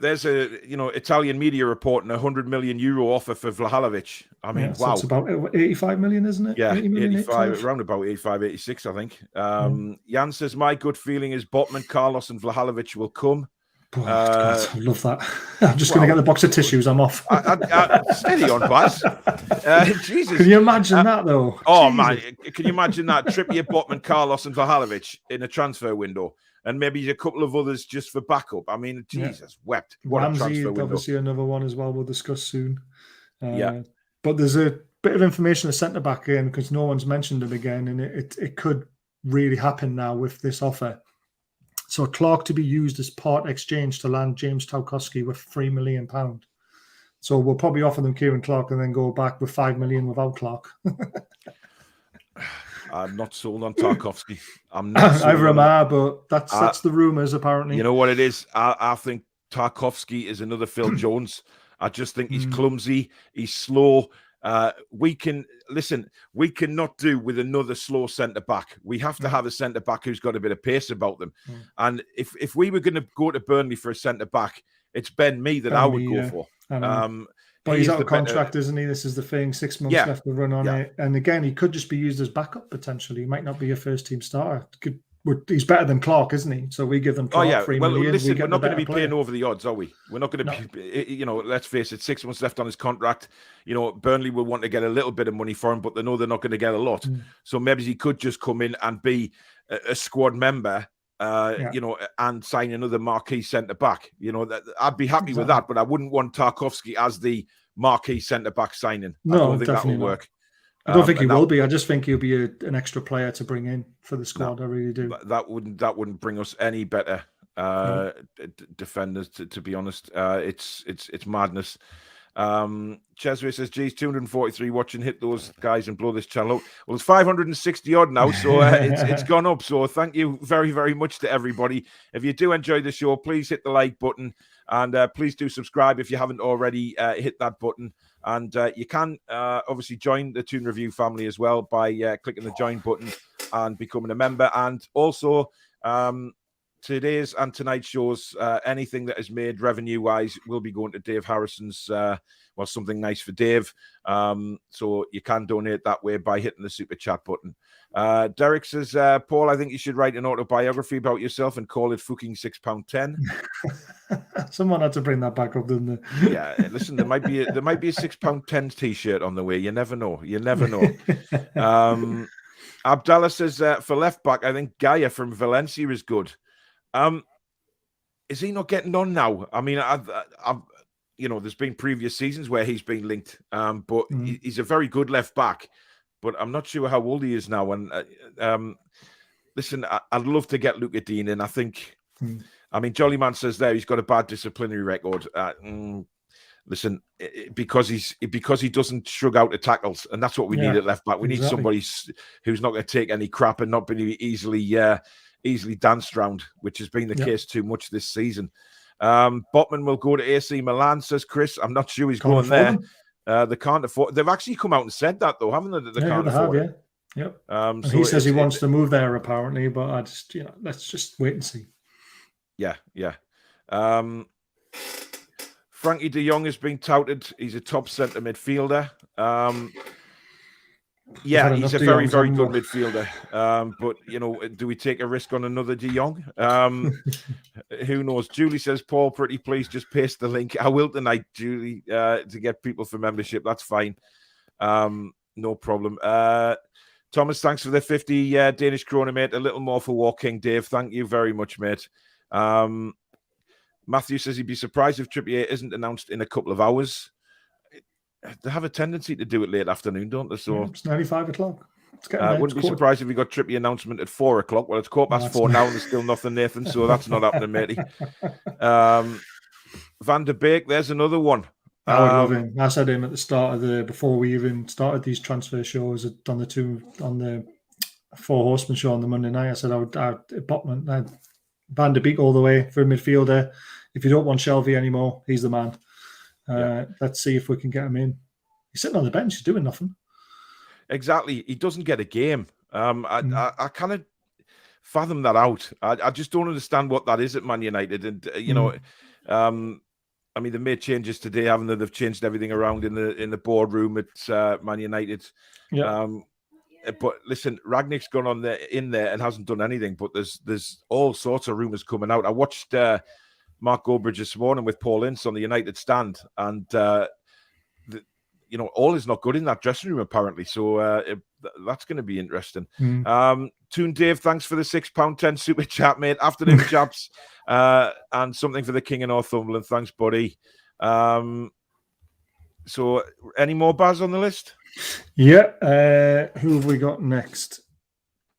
there's a Italian media reporting €100 million offer for Vlahovic. I mean, wow, it's about 85 million, isn't it? Yeah, 85, around about 85, 86, I think. Jan says my gut feeling is Botman, Carlos, and Vlahovic will come. God, I love that. I'm just going to get the box of tissues. I'm off. Steady on, Baz. Jesus. Can you imagine that, though? Oh, man. Can you imagine that? Trippier, Botman, Carlos, and Vlahovic in a transfer window. And maybe a couple of others just for backup. I mean, Jesus wept. What Ramsey, a transfer window. Obviously another one as well we'll discuss soon. But there's a bit of information of centre-back again because no one's mentioned him again. And it could really happen now with this offer. So Clark to be used as part exchange to land James Tarkowski with £3 million. So we'll probably offer them Kieran Clark and then go back with $5 million without Clark. I'm not sold on Tarkowski. I'm not. Either am I, but that's the rumours apparently. You know what it is? I think Tarkowski is another Phil Jones. I just think he's clumsy, he's slow, We cannot do with another slow centre back. We have to have a centre back who's got a bit of pace about them. And if we were going to go to Burnley for a centre back, it's Ben Mee that I would go for. But he's out of contract, isn't he? This is the thing. 6 months left to run on it. And again, he could just be used as backup potentially. He might not be a first team starter. He's better than Clark, isn't he? So we give them Clark 3 million. Listen, we're not going to be playing over the odds, are we? We're not going to be, let's face it, 6 months left on his contract. Burnley will want to get a little bit of money for him, but they know they're not going to get a lot. So maybe he could just come in and be a squad member, and sign another marquee centre back. I'd be happy with that, but I wouldn't want Tarkowski as the marquee centre back signing. No, I don't think that will work. I don't think he will be. I just think he'll be an extra player to bring in for the squad. I really do. That wouldn't bring us any better defenders. To be honest, it's madness. Chesway says, geez, 243 watching, hit those guys and blow this channel up. Well, it's 560 odd now, so it's gone up. So thank you very, very much to everybody. If you do enjoy the show, please hit the like button, and please do subscribe if you haven't already. Hit that button, and you can obviously join the Toon Review family as well by clicking the join button and becoming a member. And also today's and tonight's shows, anything that is made revenue-wise will be going to Dave Harrison's, something nice for Dave. So you can donate that way by hitting the super chat button. Derek says, Paul, I think you should write an autobiography about yourself and call it fucking £6.10. Someone had to bring that back up, didn't they? Yeah, listen, there might be a £6.10 t-shirt on the way. You never know. Abdallah says, for left back, I think Gaia from Valencia is good. Is he not getting on now? I mean, I've there's been previous seasons where he's been linked, but he's a very good left back. But I'm not sure how old he is now. And listen, I'd love to get Luca Digne in. I think, I mean, Jollyman says there he's got a bad disciplinary record. Listen, because he doesn't shrug out the tackles, and that's what we need at left back. We need somebody who's not going to take any crap and not be easily danced round, which has been the case too much this season. Botman will go to AC Milan, says Chris. I'm not sure he's going there. They can't afford. They've actually come out and said that, though, haven't they? That they can't afford it. Yep. And he says he wants to move there, apparently, but I just, let's just wait and see. Yeah. Frankie de Jong has been touted. He's a top centre midfielder. He's a very, very good midfielder. But, do we take a risk on another de Jong? Who knows? Julie says, Paul, pretty please just paste the link. I will tonight, Julie, to get people for membership. That's fine. No problem. Thomas, thanks for the 50 Danish kroner, mate. A little more for Walking Dave. Thank you very much, mate. Matthew says he'd be surprised if Trippier isn't announced in a couple of hours. They have a tendency to do it late afternoon, don't they? So it's 95 o'clock. Wouldn't be surprised if we got Trippier announcement at 4 o'clock. Well, it's 4:15 now and there's still nothing, Nathan. So that's not happening, matey. Van der Beek, there's another one. I would love him. I said him at the start of before we even started these transfer shows on the Four Horsemen show on the Monday night. I said Botman, Van der Beek all the way for a midfielder. If you don't want Shelvey anymore, he's the man. Let's see if we can get him in. He's sitting on the bench, he's doing nothing. Exactly. He doesn't get a game. I kind of fathom that out. I just don't understand what that is at Man United. And, I mean, they made changes today, haven't they? They've changed everything around in the boardroom at Man United. Yeah. But listen, Ragnick's gone in there and hasn't done anything. But there's all sorts of rumours coming out. I watched Mark Goldbridge this morning with Paul Ince on the United stand, and all is not good in that dressing room apparently. So that's going to be interesting. Toon Dave, thanks for the £6.10 super chat, mate. Afternoon, chaps, and something for the King of Northumberland. Thanks, buddy. So, any more Baz on the list? Yeah. Who have we got next?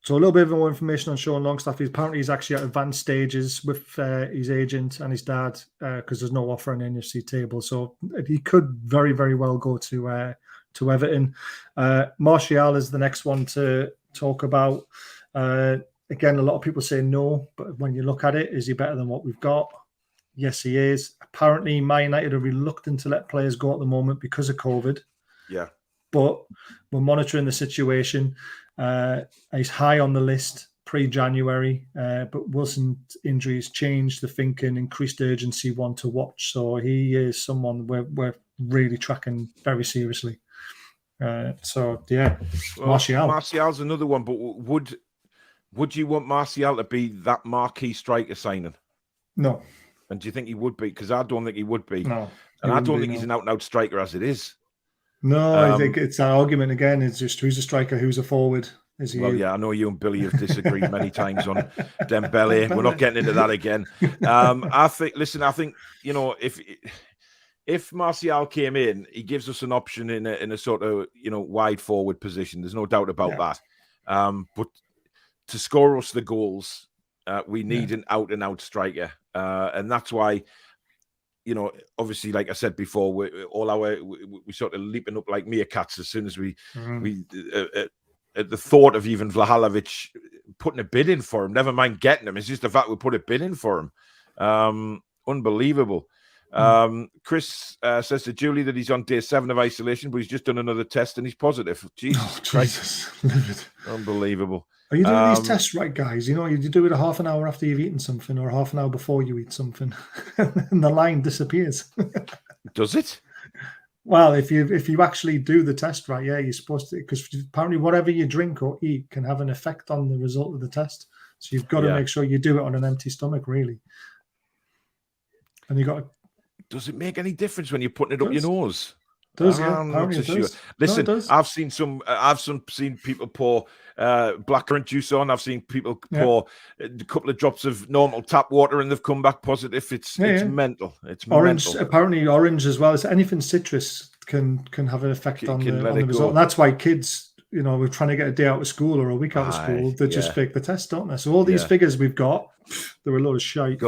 So a little bit of more information on Sean Longstaff. Apparently he's actually at advanced stages with his agent and his dad because there's no offer on the NFC table. So he could very, very well go to Everton. Martial is the next one to talk about. Again, a lot of people say no, but when you look at it, is he better than what we've got? Yes, he is. Apparently, Man United are reluctant to let players go at the moment because of COVID. Yeah. but we're monitoring the situation. He's high on the list pre-January, but Wilson's injuries changed the thinking, increased urgency, one to watch. So he is someone we're really tracking very seriously. So yeah, well, Martial. Martial's another one, but would you want Martial to be that marquee striker signing? No. And do you think he would be? Because I don't think he would be. No. And I don't think he's an out-and-out striker as it is. No, I think it's an argument again. It's just who's a striker, who's a forward. Well, yeah, I know you and Billy have disagreed many times on Dembele. We're not getting into that again. I think, if Martial came in, he gives us an option in a sort of wide forward position. There's no doubt about that. But to score us the goals, we need an out-and-out striker, and that's why. Obviously, like I said before, we sort of leaping up like meerkats as soon as we at the thought of even Vlahovic putting a bid in for him. Never mind getting him; it's just the fact we put a bid in for him. Unbelievable. Chris says to Julie that he's on day 7 of isolation, but he's just done another test and he's positive. Jesus. Unbelievable. Are you doing these tests right, guys? You do it a half an hour after you've eaten something or half an hour before you eat something, and the line disappears. Does it? Well, if you actually do the test right, yeah, you're supposed to, because apparently whatever you drink or eat can have an effect on the result of the test. So you've got to make sure you do it on an empty stomach, really. And you got to... Does it make any difference when you're putting it up your nose? Does, yeah. Apparently it does. Listen, no, it does. I've seen people pour blackcurrant juice on. I've seen people pour a couple of drops of normal tap water and they've come back positive. It's mental. It's orange. Mental. Apparently, orange as well. Anything citrus can have an effect on the result. And that's why kids, we're trying to get a day out of school or a week out of school. They just fake the test, don't they? So all these figures we've got, they're a load of shite.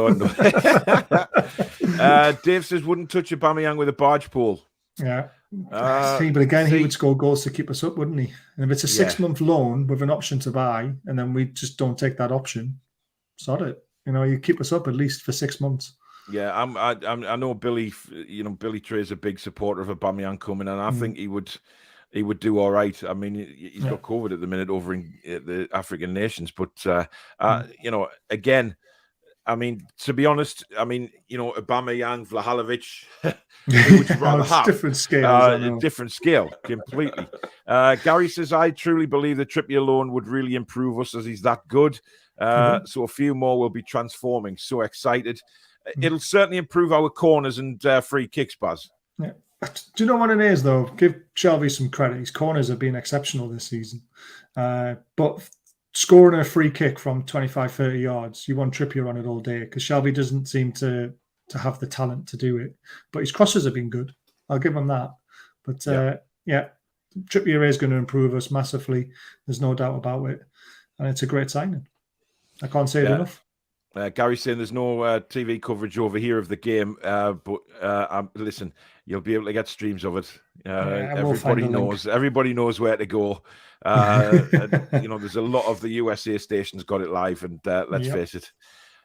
Dave says wouldn't touch Aubameyang with a barge pole. Yeah. But again, he would score goals to keep us up, wouldn't he? And if it's a 6-month loan with an option to buy, and then we just don't take that option, sod it. You keep us up at least for 6 months. Yeah, I know Billy. Billy Trey is a big supporter of Aubameyang coming, and I think he would do all right. I mean, he's got COVID at the minute over in the African nations, but again. I mean, to be honest, Aubameyang, Vlahovic, who would you rather have? Different scale. Different scale, completely. Gary says, I truly believe the Trippier loan would really improve us as he's that good. So a few more will be transforming. So excited. It'll certainly improve our corners and free kicks, Baz. Yeah. Do you know what it is, though? Give Shelby some credit. His corners have been exceptional this season. But scoring a free kick from 25, 30 yards, you want Trippier on it all day because Shelby doesn't seem to have the talent to do it. But his crosses have been good. I'll give him that. But Trippier is going to improve us massively. There's no doubt about it. And it's a great signing. I can't say it enough. Gary's saying there's no TV coverage over here of the game, but listen, you'll be able to get streams of it. Everybody knows where to go. There's a lot of the USA stations got it live, and let's face it,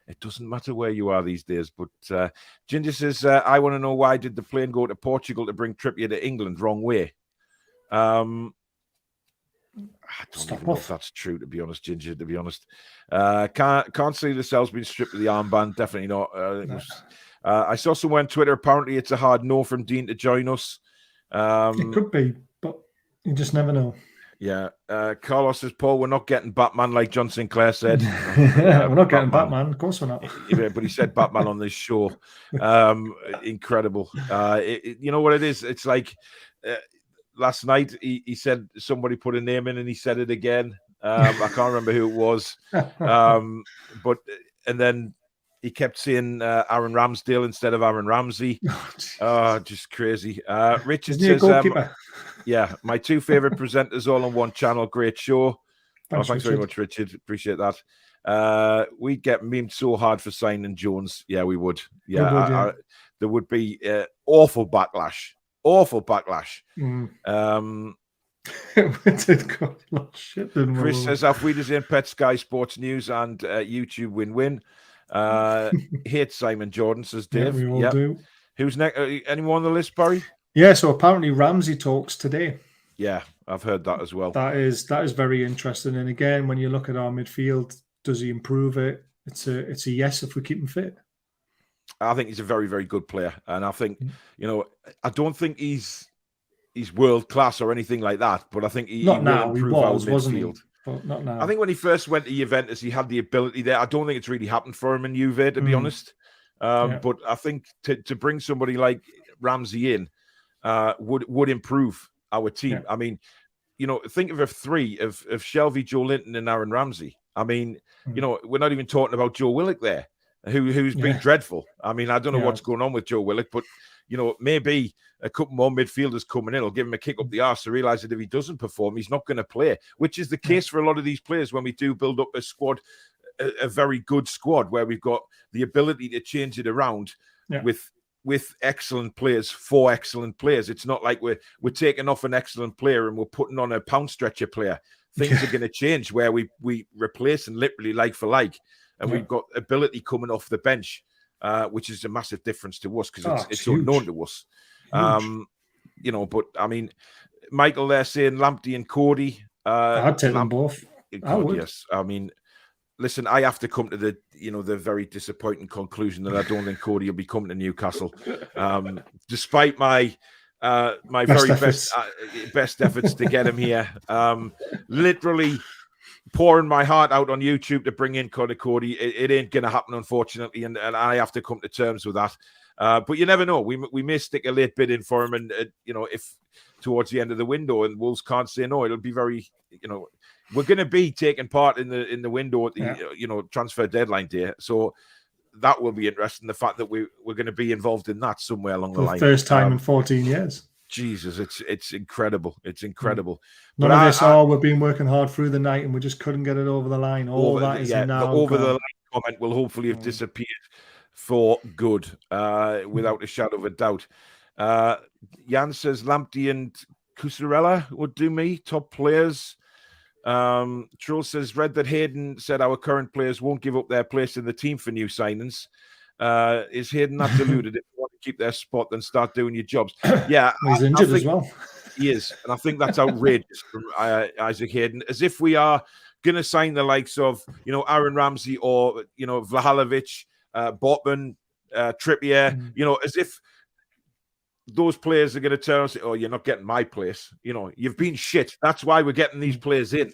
it doesn't matter where you are these days. But Ginger says, I want to know why did the plane go to Portugal to bring Trippier to England wrong way? I don't even know if that's true, to be honest, Ginger, to be honest. Can't see the cell's been stripped of the armband. Definitely not. I saw somewhere on Twitter, apparently it's a hard no from Digne to join us. It could be, but you just never know. Yeah. Carlos says, Paul, we're not getting Batman like John Sinclair said. We're not getting Batman. Of course we're not. But he said Batman on this show. Incredible. You know what it is? It's like... last night, he said somebody put a name in and he said it again. I can't remember who it was. And then he kept saying Aaron Ramsdale instead of Aaron Ramsey. Just crazy. Richard says, my 2 favorite presenters all on one channel. Great show. Thanks very much, Richard. Appreciate that. We'd get memed so hard for signing Jones. Yeah, we would. Yeah, there would be awful backlash. Chris says, auf Wiedersehen, Pet Sky Sports News and YouTube win-win. Hate Simon Jordan, says Dave. Yeah, we all do. Who's next? Anyone on the list, Barry? Yeah, so apparently Ramsey talks today. Yeah, I've heard that as well. That is very interesting. And again, when you look at our midfield, does he improve it? It's a yes if we keep him fit. I think he's a very, very good player, and I think I don't think he's world class or anything like that, but I think he will improve our midfield. Wasn't he? But not now. I think when he first went to Juventus, he had the ability there. I don't think it's really happened for him in Juve, to be honest. But I think to bring somebody like Ramsey in would improve our team. Yeah. I mean, think of a three of Shelvey, Joe Linton, and Aaron Ramsey. I mean, we're not even talking about Joe Willock there, who's been dreadful. I mean, I don't know what's going on with Joe Willock, but maybe a couple more midfielders coming in will give him a kick up the arse to realise that if he doesn't perform, he's not going to play, which is the case for a lot of these players when we do build up a squad, a very good squad, where we've got the ability to change it around with excellent players for excellent players. It's not like we're taking off an excellent player and we're putting on a pound stretcher player. Things are going to change where we replace and literally like for like, and we've got ability coming off the bench. Which is a massive difference to us because it's unknown to us. But I mean, Michael there saying Lamptey and Cody. I'd take them both. Yes. I mean, listen, I have to come to the very disappointing conclusion that I don't think Cody will be coming to Newcastle, despite my best efforts to get him here. Literally pouring my heart out on YouTube to bring in Connor Cody. It ain't going to happen, unfortunately, and I have to come to terms with that. But you never know. We may stick a late bid in for him, and if towards the end of the window and Wolves can't say no, it'll be very, we're going to be taking part in the window at the transfer deadline day. So that will be interesting. The fact that we're going to be involved in that somewhere along the line. First time in 14 years. Jesus, it's incredible. It's incredible. None of this, we've been working hard through the night and we just couldn't get it over the line. That is now the over the line comment will hopefully have disappeared for good, without a shadow of a doubt. Jan says Lamptey and Cusarella would do me, top players. Troll says read that Hayden said our current players won't give up their place in the team for new signings. Is Hayden not deluded? If you want to keep their spot, then start doing your jobs. Yeah, he's injured as well. He is, and I think that's outrageous from Isaac Hayden. As if we are going to sign the likes of Aaron Ramsey or Vlahovic, Botman, Trippier. As if those players are going to turn and say, "Oh, you're not getting my place." You've been shit. That's why we're getting these players in.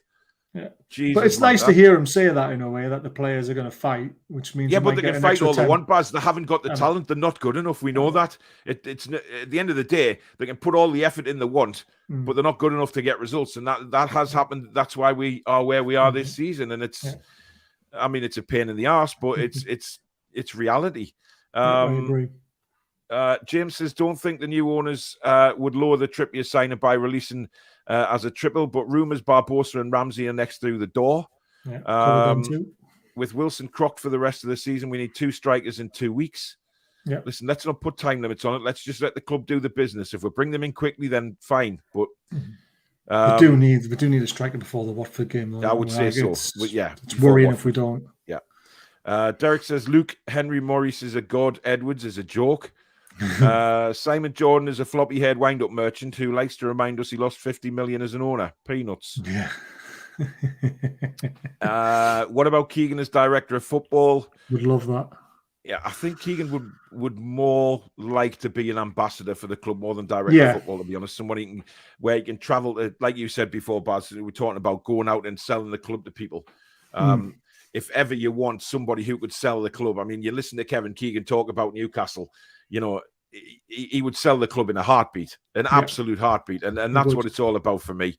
Yeah, Jesus, but it's nice to hear him say that in a way that the players are going to fight, which means but they can fight all they want, Baz. They haven't got the talent. They're not good enough. We know that. It's at the end of the day, they can put all the effort in they want, but they're not good enough to get results, and that has happened. That's why we are where we are this season, and it's. I mean, it's a pain in the arse, but it's reality. I agree. James says, don't think the new owners would lower the Trippier signing by releasing as a triple, but rumours Barbosa and Ramsey are next through the door. With Wilson Croc for the rest of the season, we need 2 strikers in 2 weeks. Yeah. Listen, let's not put time limits on it. Let's just let the club do the business. If we bring them in quickly, then fine. But we do need a striker before the Watford game, though. I would say so. It's worrying if we don't. Yeah. Derek says Luke Henry Morris is a god. Edwards is a joke. Simon Jordan is a floppy-haired wind-up merchant who likes to remind us he lost 50 million as an owner. Peanuts. Yeah. What about Keegan as director of football? Would love that. Yeah, I think Keegan would more like to be an ambassador for the club more than director of football, to be honest. Someone where he can travel to, like you said before, Baz, we're talking about going out and selling the club to people. If ever you want somebody who could sell the club, I mean, you listen to Kevin Keegan talk about Newcastle, he would sell the club in a heartbeat, an absolute heartbeat. And that's what it's all about for me.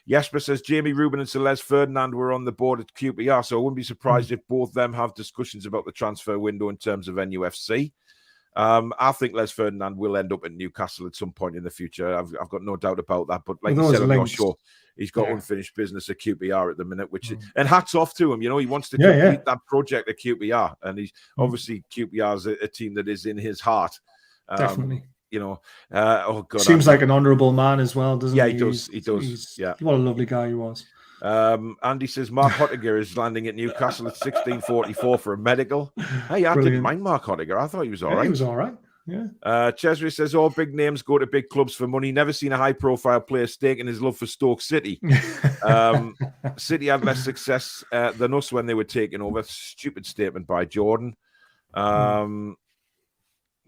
Jesper says Jamie Rubin and Celeste Ferdinand were on the board at QPR, so I wouldn't be surprised if both of them have discussions about the transfer window in terms of NUFC. I think Les Ferdinand will end up at Newcastle at some point in the future. I've got no doubt about that. But like you said, I'm not sure. He's got unfinished business at QPR at the minute, and hats off to him. He wants to complete that project at QPR, and he's obviously QPR is a team that is in his heart. Definitely. Oh God, seems like an honourable man as well, doesn't he? Yeah, he does. What a lovely guy he was. Andy says Mark Hottiger is landing at Newcastle at 16:44 for a medical. Hey, I didn't mind Mark Hottiger. I thought he was all right. He was all right. Chesney says all big names go to big clubs for money. Never seen a high-profile player staking his love for Stoke City. City had less success than us when they were taking over. Stupid statement by Jordan.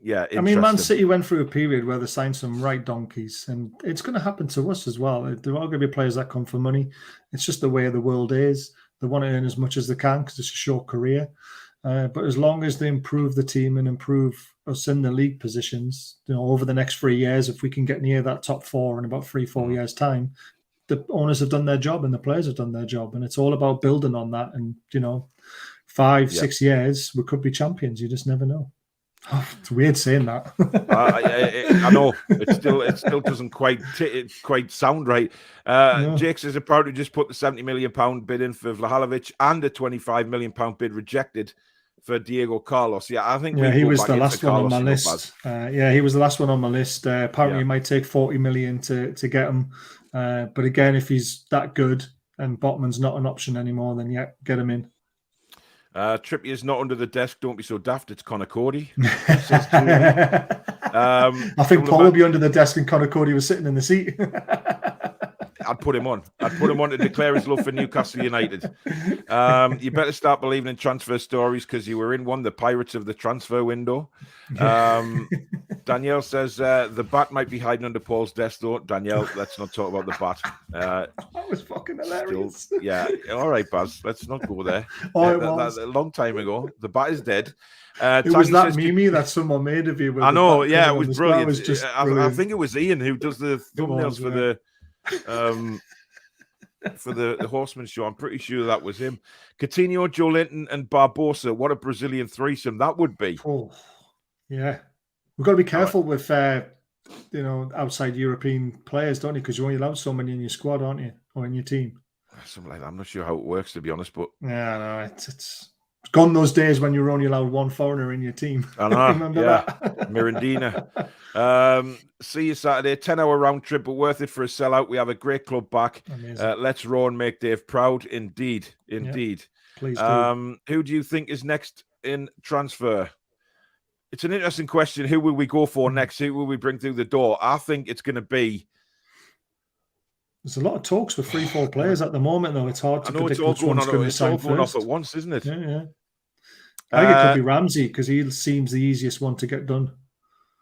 Yeah, I mean, Man City went through a period where they signed some right donkeys, and it's going to happen to us as well. There are going to be players that come for money. It's just the way the world is. They want to earn as much as they can because it's a short career. But as long as they improve the team and improve us in the league positions, over the next 3 years, if we can get near that top four in about 3-4 years' time, the owners have done their job and the players have done their job. And it's all about building on that. And, 5-6 years, we could be champions. You just never know. Oh, it's weird saying that. I know it still doesn't quite sound right. Jake says about to just put the £70 million bid in for Vlahovic and a £25 million bid rejected for Diego Carlos. Yeah, I think he was the last one on my list. He was the last one on my list. Apparently, it might take 40 million to get him. But again, if he's that good and Botman's not an option anymore, then get him in. Trippier's not under the desk. Don't be so daft. It's Conor Cody. I think Paul will be under the desk and Conor Cody was sitting in the seat. I'd put him on. To declare his love for Newcastle United. You better start believing in transfer stories because you were in one, the Pirates of the transfer window. Danielle says the bat might be hiding under Paul's desk, though. Danielle, let's not talk about the bat. That was fucking hilarious. All right, Baz, let's not go there. That a long time ago. The bat is dead. It was that meme that someone made of you. I know, it was brilliant. I think it was Ian who does the thumbnails for the Horseman show. I'm pretty sure that was him. Coutinho, Joe Linton, and Barbosa. What a Brazilian threesome that would be. Oh, yeah. We've got to be careful with outside European players, don't you? Because you only allow so many in your squad, aren't you, or in your team? Something like that. I'm not sure how it works, to be honest. But no, it's gone those days when you were only allowed one foreigner in your team. I know. Remember that? Mirandina. See you Saturday. 10-hour round trip, but worth it for a sellout. We have a great club back. Let's roar and make Dave proud. Indeed. Yeah, please do. Who do you think is next in transfer? It's an interesting question. Who will we go for next? Who will we bring through the door? I think it's going to be... There's a lot of talks with 3-4 players at the moment, though. It's hard to predict it's all which one's going to sign going first. off at once, isn't it? Yeah. I think it could be Ramsey because he seems the easiest one to get done.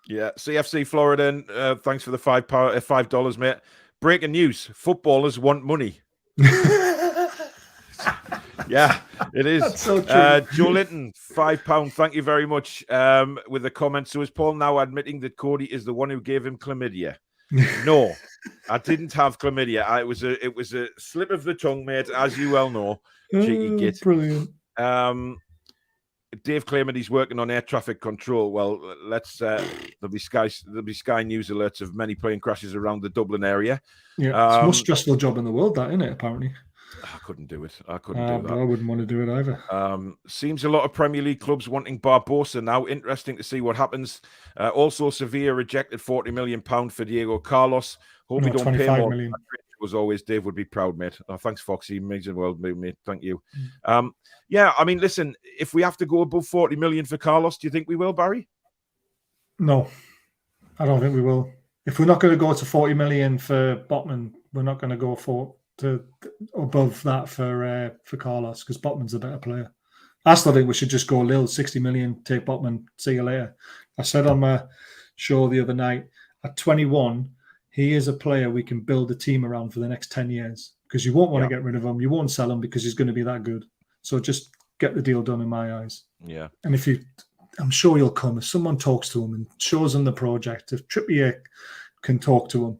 Yeah. CFC Florida, thanks for the $5, mate. Breaking news. Footballers want money. Yeah, it is. That's so true. Joe Linton, £5. Thank you very much. With the comment. So is Paul now admitting that Cody is the one who gave him chlamydia? No, I didn't have chlamydia. It was a slip of the tongue, mate, as you well know. Cheeky git. Brilliant. Dave claiming he's working on air traffic control. Well, there'll be Sky News alerts of many plane crashes around the Dublin area. Yeah, it's the most stressful job in the world, that, isn't it? Apparently. I couldn't do it. I couldn't do that. I wouldn't want to do it either. Seems a lot of Premier League clubs wanting Barbosa now. Interesting to see what happens. Also, Sevilla rejected £40 million for Diego Carlos. Hope we don't pay more. Million. As always, Dave would be proud, mate. Thanks, Foxy. Amazing world, mate. Thank you. I mean, listen, if we have to go above 40 million for Carlos, do you think we will, Barry? No, I don't think we will. If we're not going to go to 40 million for Botman, we're not going to go above that for Carlos because Botman's a better player. I still think we should just go Lil 60 million, take Botman, see you later. I said on my show the other night, at 21, he is a player we can build a team around for the next 10 years because you won't want to get rid of him. You won't sell him because he's going to be that good. So just get the deal done in my eyes. Yeah. And I'm sure he'll come. If someone talks to him and shows him the project, if Trippier can talk to him,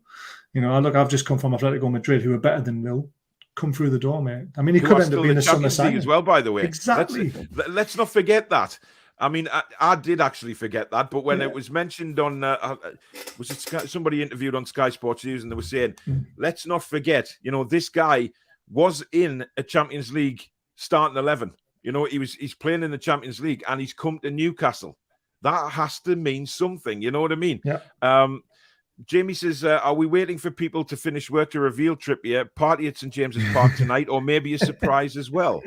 I've just come from Atletico Madrid, who are better than Lil. Come through the door, mate. I mean, he could end up being a summer signing as well, by the way. Exactly. Let's not forget that. I mean, I did actually forget that, but when it was mentioned on, was it somebody interviewed on Sky Sports News, and they were saying, let's not forget, this guy was in a Champions League starting 11. He's playing in the Champions League, and he's come to Newcastle. That has to mean something. You know what I mean? Yeah. Jamie says, are we waiting for people to finish work to reveal Trippier? Party at St. James's Park tonight, or maybe a surprise as well?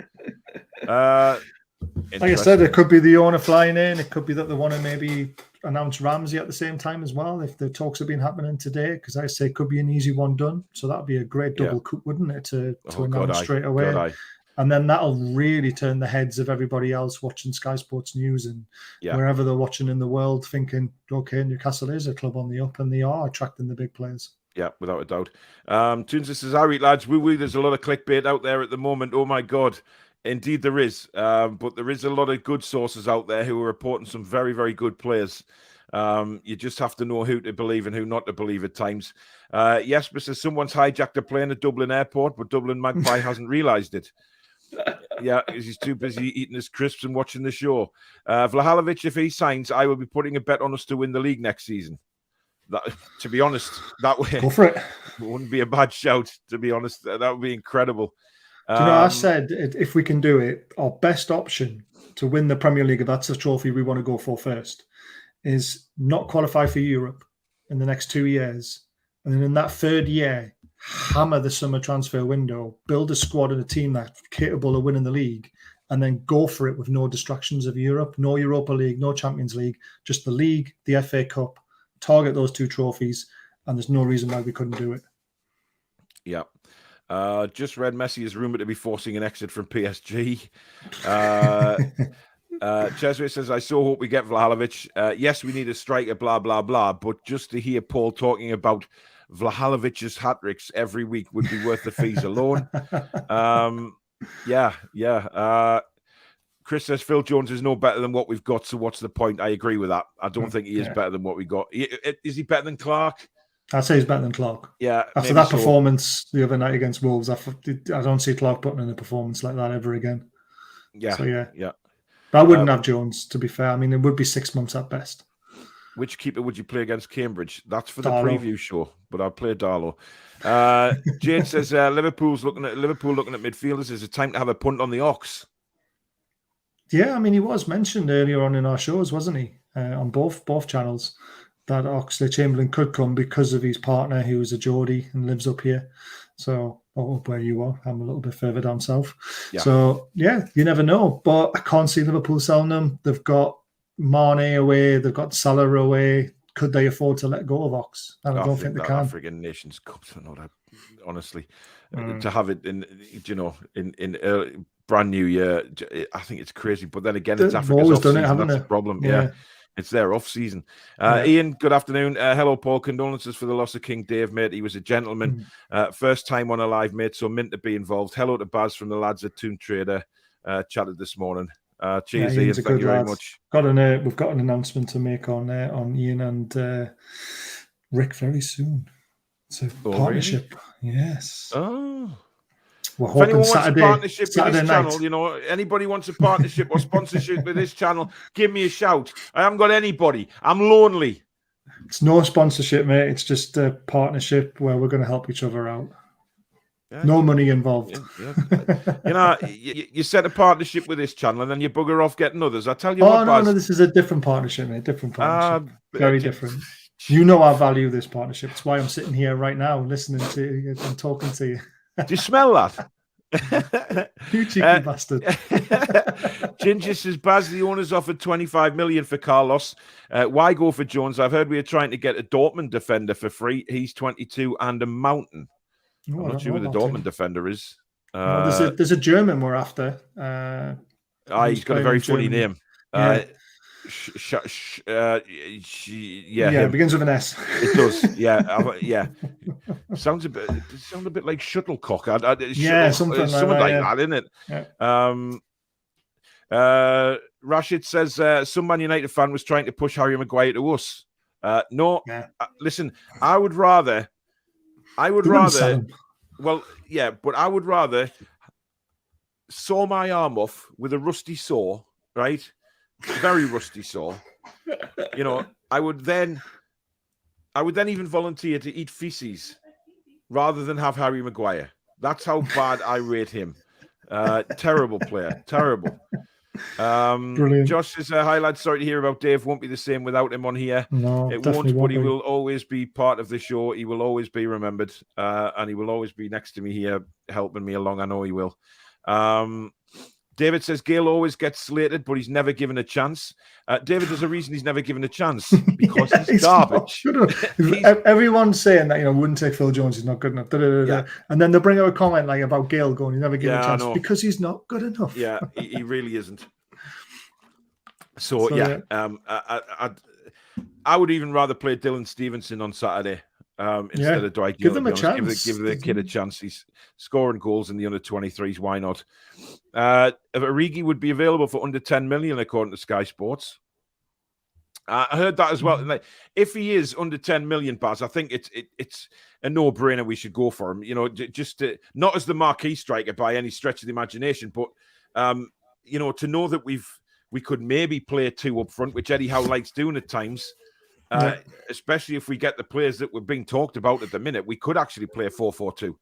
Like I said, it could be the owner flying in. It could be that they want to maybe announce Ramsey at the same time as well, if the talks have been happening today, because I say it could be an easy one done. So that'd be a great double coup, wouldn't it, to announce straight away? And then that'll really turn the heads of everybody else watching Sky Sports News and wherever they're watching in the world, thinking, okay, Newcastle is a club on the up, and they are attracting the big players. Yeah, without a doubt. Toon says, "All right, lads, there's a lot of clickbait out there at the moment. Oh my God. Indeed there is. But there is a lot of good sources out there who are reporting some very, very good players. You just have to know who to believe and who not to believe at times. Jesper says, someone's hijacked a plane at Dublin Airport, but Dublin Magpie hasn't realised it. Yeah, because he's too busy eating his crisps and watching the show. Vlahovic, if he signs, I will be putting a bet on us to win the league next season. That, to be honest, that way go for it. Wouldn't be a bad shout, to be honest. That would be incredible. Do you know, I said if we can do it, our best option to win the Premier League, if that's the trophy we want to go for first, is not qualify for Europe in the next 2 years. And then in that third year, hammer the summer transfer window, build a squad and a team that's capable of winning the league, and then go for it with no distractions of Europe, no Europa League, no Champions League, just the league, the FA Cup, target those 2 trophies, and there's no reason why we couldn't do it. Yeah. Just read Messi is rumoured to be forcing an exit from PSG. Jesuit says, I so hope we get Vlahovic. Yes, we need a striker, blah, blah, blah. But just to hear Paul talking about Vlahovic's hat-tricks every week would be worth the fees alone. Chris says, Phil Jones is no better than what we've got, so what's the point? I agree with that. I don't think he is better than what we got. Is he better than Clark? I'd say he's better than Clark. Yeah. After that performance the other night against Wolves, I don't see Clark putting in a performance like that ever again. Yeah. So, yeah. But I wouldn't have Jones, to be fair. I mean, it would be 6 months at best. Which keeper would you play against Cambridge? That's for the preview show, but I'll play Darlow. Jade says, Liverpool looking at midfielders. Is it time to have a punt on the Ox? Yeah, I mean, he was mentioned earlier on in our shows, wasn't he? On both channels, that Oxlade-Chamberlain could come because of his partner, who is a Geordie and lives up here. So, where you are, I'm a little bit further down south. Yeah. So, yeah, you never know. But I can't see Liverpool selling them. They've got Mane away. They've got Salah away. Could they afford to let go of Ox? I don't think they can. African Nations Cup, honestly, to have it in early, brand new year, I think it's crazy. But then again, it's Africa's off season. That's the problem. Yeah. It's their off season. Ian, good afternoon. Hello, Paul. Condolences for the loss of King Dave, mate. He was a gentleman. First time on a live, mate. So mint to be involved. Hello to Baz from the lads at Toon Trader. Chatted this morning. Cheers, Ian. Thank you very much. We've got an announcement to make on Ian and Rick very soon. It's a partnership. Really? Yes. Oh. We're if anyone wants a partnership with this night. channel, anybody wants a partnership or sponsorship with this channel, give me a shout. I haven't got anybody. I'm lonely. It's no sponsorship, mate. It's just a partnership where we're going to help each other out. Yeah. No money involved. Yeah. You set a partnership with this channel and then you bugger off getting others. I tell you what, no, this is a different partnership, mate. Different partnership. Very different. You know I value this partnership. That's why I'm sitting here right now listening to you and talking to you. Do you smell that? You cheeky bastard. Ginger says, Baz, the owners offered 25 million for Carlos. Why go for Jones? I've heard we are trying to get a Dortmund defender for free. He's 22 and a mountain. I'm not sure who the Dortmund defender is. There's a German we're after. He's got a very funny name. It begins with an S. It does. Yeah. Sounds a bit like shuttlecock. Something like that, isn't it? Yeah. Rashid says some Man United fan was trying to push Harry Maguire to us. No, listen. I would rather. Well, yeah, but I would rather saw my arm off with a rusty saw, right? Very rusty saw. I would then even volunteer to eat feces rather than have Harry Maguire. That's how bad I rate him. Terrible player. Terrible. Josh says, hi lads, sorry to hear about Dave. Won't be the same without him on here. No, it won't, but he will always be part of the show. He will always be remembered. And he will always be next to me here, helping me along. I know he will. David says Gale always gets slated, but he's never given a chance. David, there's a reason he's never given a chance, because he's garbage. Everyone's saying that, wouldn't take Phil Jones, he's not good enough. And then they bring out a comment like about Gale going, he's never given a chance because he's not good enough. Yeah, he really isn't. So yeah. I would even rather play Dylan Stevenson on Saturday instead of Dwight Gale. Give them a chance. Give the kid a chance. He's scoring goals in the under-23s. Why not? Origi would be available for under 10 million, according to Sky Sports. I heard that as well. Like, if he is under 10 million, Baz, I think it's a no-brainer. We should go for him. Just not as the marquee striker by any stretch of the imagination, but to know that we could maybe play 2 up front, which Eddie Howe likes doing at times. Especially if we get the players that were being talked about at the minute, we could actually play a 4-4-2.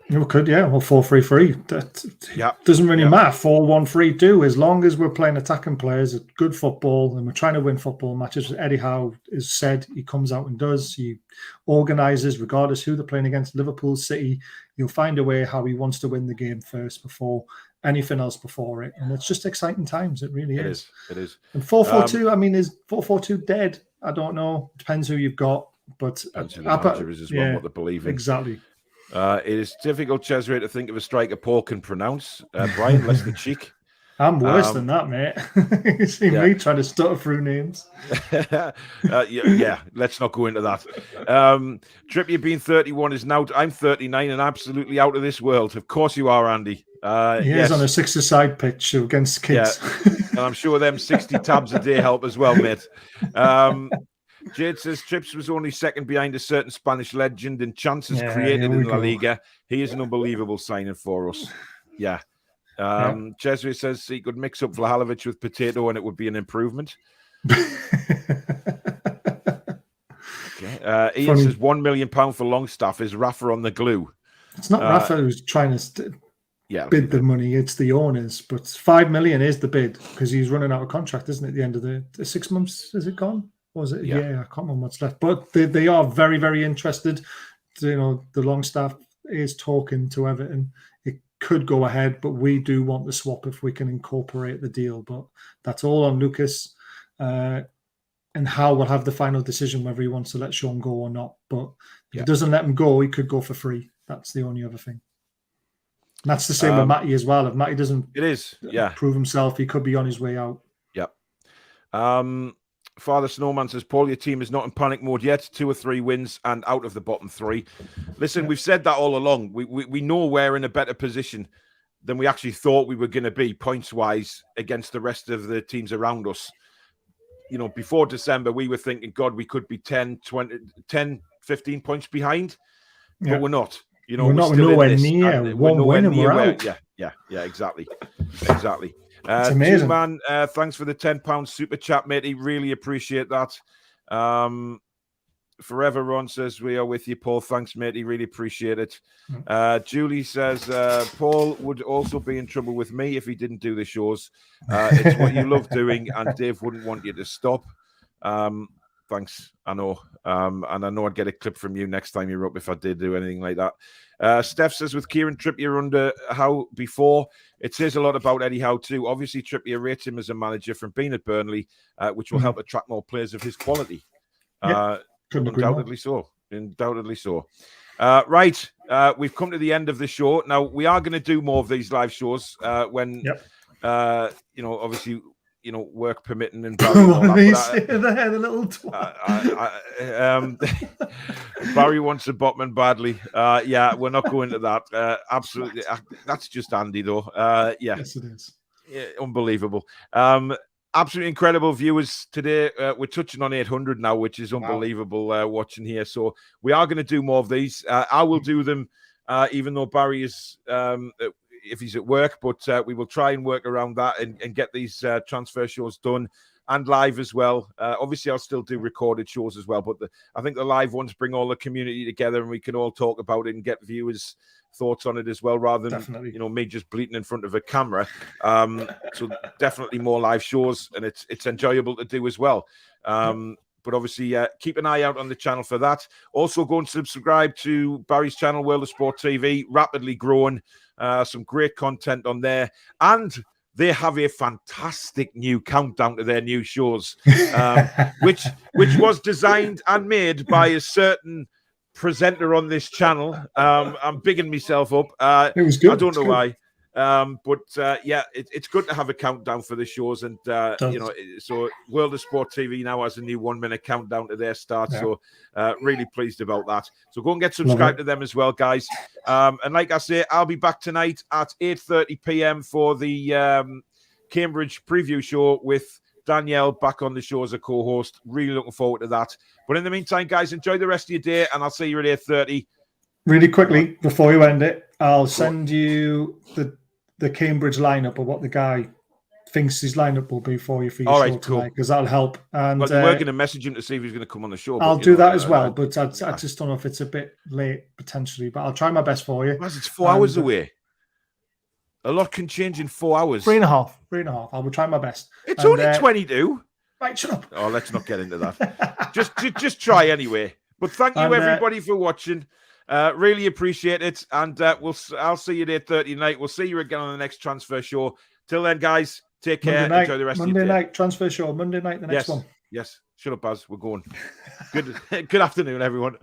We could, yeah. Well, 4-3-3. That doesn't really matter. 4-1-3-2. As long as we're playing attacking players, good football, and we're trying to win football matches. Eddie Howe has said he comes out and does. He organises, regardless who they're playing against. Liverpool, City. He'll find a way how he wants to win the game first before anything else before it. And it's just exciting times. It really is. It is. And 4-4-2. I mean, is 4-4-2 dead? I don't know. Depends who you've got. But depends who the manager is as well, what they believe in. Exactly. It is difficult, Cesare, to think of a striker Paul can pronounce. Brian, less the cheek. I'm worse than that, mate. You see me trying to stutter through names. Let's not go into that. Trippier being 31 is now. I'm 39 and absolutely out of this world. Of course you are, Andy. He is on a 6-a-side pitch against kids. Yeah. And I'm sure them 60 tabs a day help as well, mate. Jade says Trips was only second behind a certain Spanish legend in chances created in La Liga. He is an unbelievable signing for us. Yeah. Cesare says he could mix up Vlahovic with Potato and it would be an improvement. Ian says £1 million for Longstaff. Is Rafa on the glue? It's not Rafa who's trying to bid the money. It's the owners. But 5 million is the bid because he's running out of contract, isn't it? At the end of the 6 months, is it gone? Or was it? Yeah, I can't remember what's left. But they are very, very interested. The Longstaff is talking to Everton. It could go ahead, but we do want the swap if we can incorporate the deal. But that's all on Lucas. And Howe will have the final decision whether he wants to let Sean go or not. But if he doesn't let him go, he could go for free. That's the only other thing. And that's the same with Matty as well. If Matty doesn't prove himself, he could be on his way out. Yep. Father Snowman says, Paul, your team is not in panic mode yet. 2 or 3 wins and out of the bottom 3. Listen, we've said that all along. We know we're in a better position than we actually thought we were going to be points-wise against the rest of the teams around us. Before December, we were thinking, God, we could be 10, 15 points behind. But we're not. We're nowhere near. One win and we're out. Yeah, exactly. It's amazing. Man, thanks for the £10 super chat, matey. Really appreciate that. Forever Ron says, we are with you, Paul. Thanks, matey. Really appreciate it. Julie says, Paul would also be in trouble with me if he didn't do the shows. It's what you love doing, and Dave wouldn't want you to stop. Thanks, I know. And I know I'd get a clip from you next time you're up if I did do anything like that. Steph says, with Kieran Trippier under Howe before, it says a lot about Eddie Howe too. Obviously, Trippier rates him as a manager from being at Burnley, which will help attract more players of his quality. Undoubtedly so. Right. We've come to the end of the show. Now, we are going to do more of these live shows when, obviously, work permitting and Barry and all that. The little Barry wants a Botman badly. We're not going to that. Absolutely. That's just Andy, though. Yes, it is. Yeah, unbelievable. Absolutely incredible viewers today. We're touching on 800 now, which is unbelievable watching here. So we are going to do more of these. I will do them, even though Barry is... if he's at work, but we will try and work around that and get these transfer shows done and live as well. Obviously, I'll still do recorded shows as well, but I think the live ones bring all the community together and we can all talk about it and get viewers' thoughts on it as well, rather than me just bleating in front of a camera. So definitely more live shows, and it's enjoyable to do as well. But obviously, keep an eye out on the channel for that. Also, go and subscribe to Barry's channel, World of Sport TV, rapidly growing. Some great content on there. And they have a fantastic new countdown to their new shows, which was designed and made by a certain presenter on this channel. I'm bigging myself up. It was good. I don't know why. But it's good to have a countdown for the shows, and so World of Sport TV now has a new 1 minute countdown to their start. Yeah. So really pleased about that. So go and get subscribed to them as well, guys. And like I say, I'll be back tonight at 8:30 p.m. for the Cambridge preview show with Danielle back on the show as a co-host. Really looking forward to that. But in the meantime, guys, enjoy the rest of your day, and I'll see you at 8:30. Really quickly before you end it, I'll send you the Cambridge lineup of what the guy thinks his lineup will be for you for your show tonight, because that'll help. And we're going to message him to see if he's going to come on the show. I'll do that as well, but I just don't know if it's a bit late potentially, but I'll try my best for you. It's 4 hours away. A lot can change in 4 hours. 3.5. I will try my best. It's only 22. Right, shut up. Oh, let's not get into that. just try anyway. But thank you everybody for watching. Really appreciate it, and I'll see you at 8:30 tonight. We'll see you again on the next transfer show. Till then, guys, take care. Enjoy the rest of your day. Monday night transfer show. Monday night, the next one. Yes. Shut up, Baz. We're going. Good afternoon, everyone.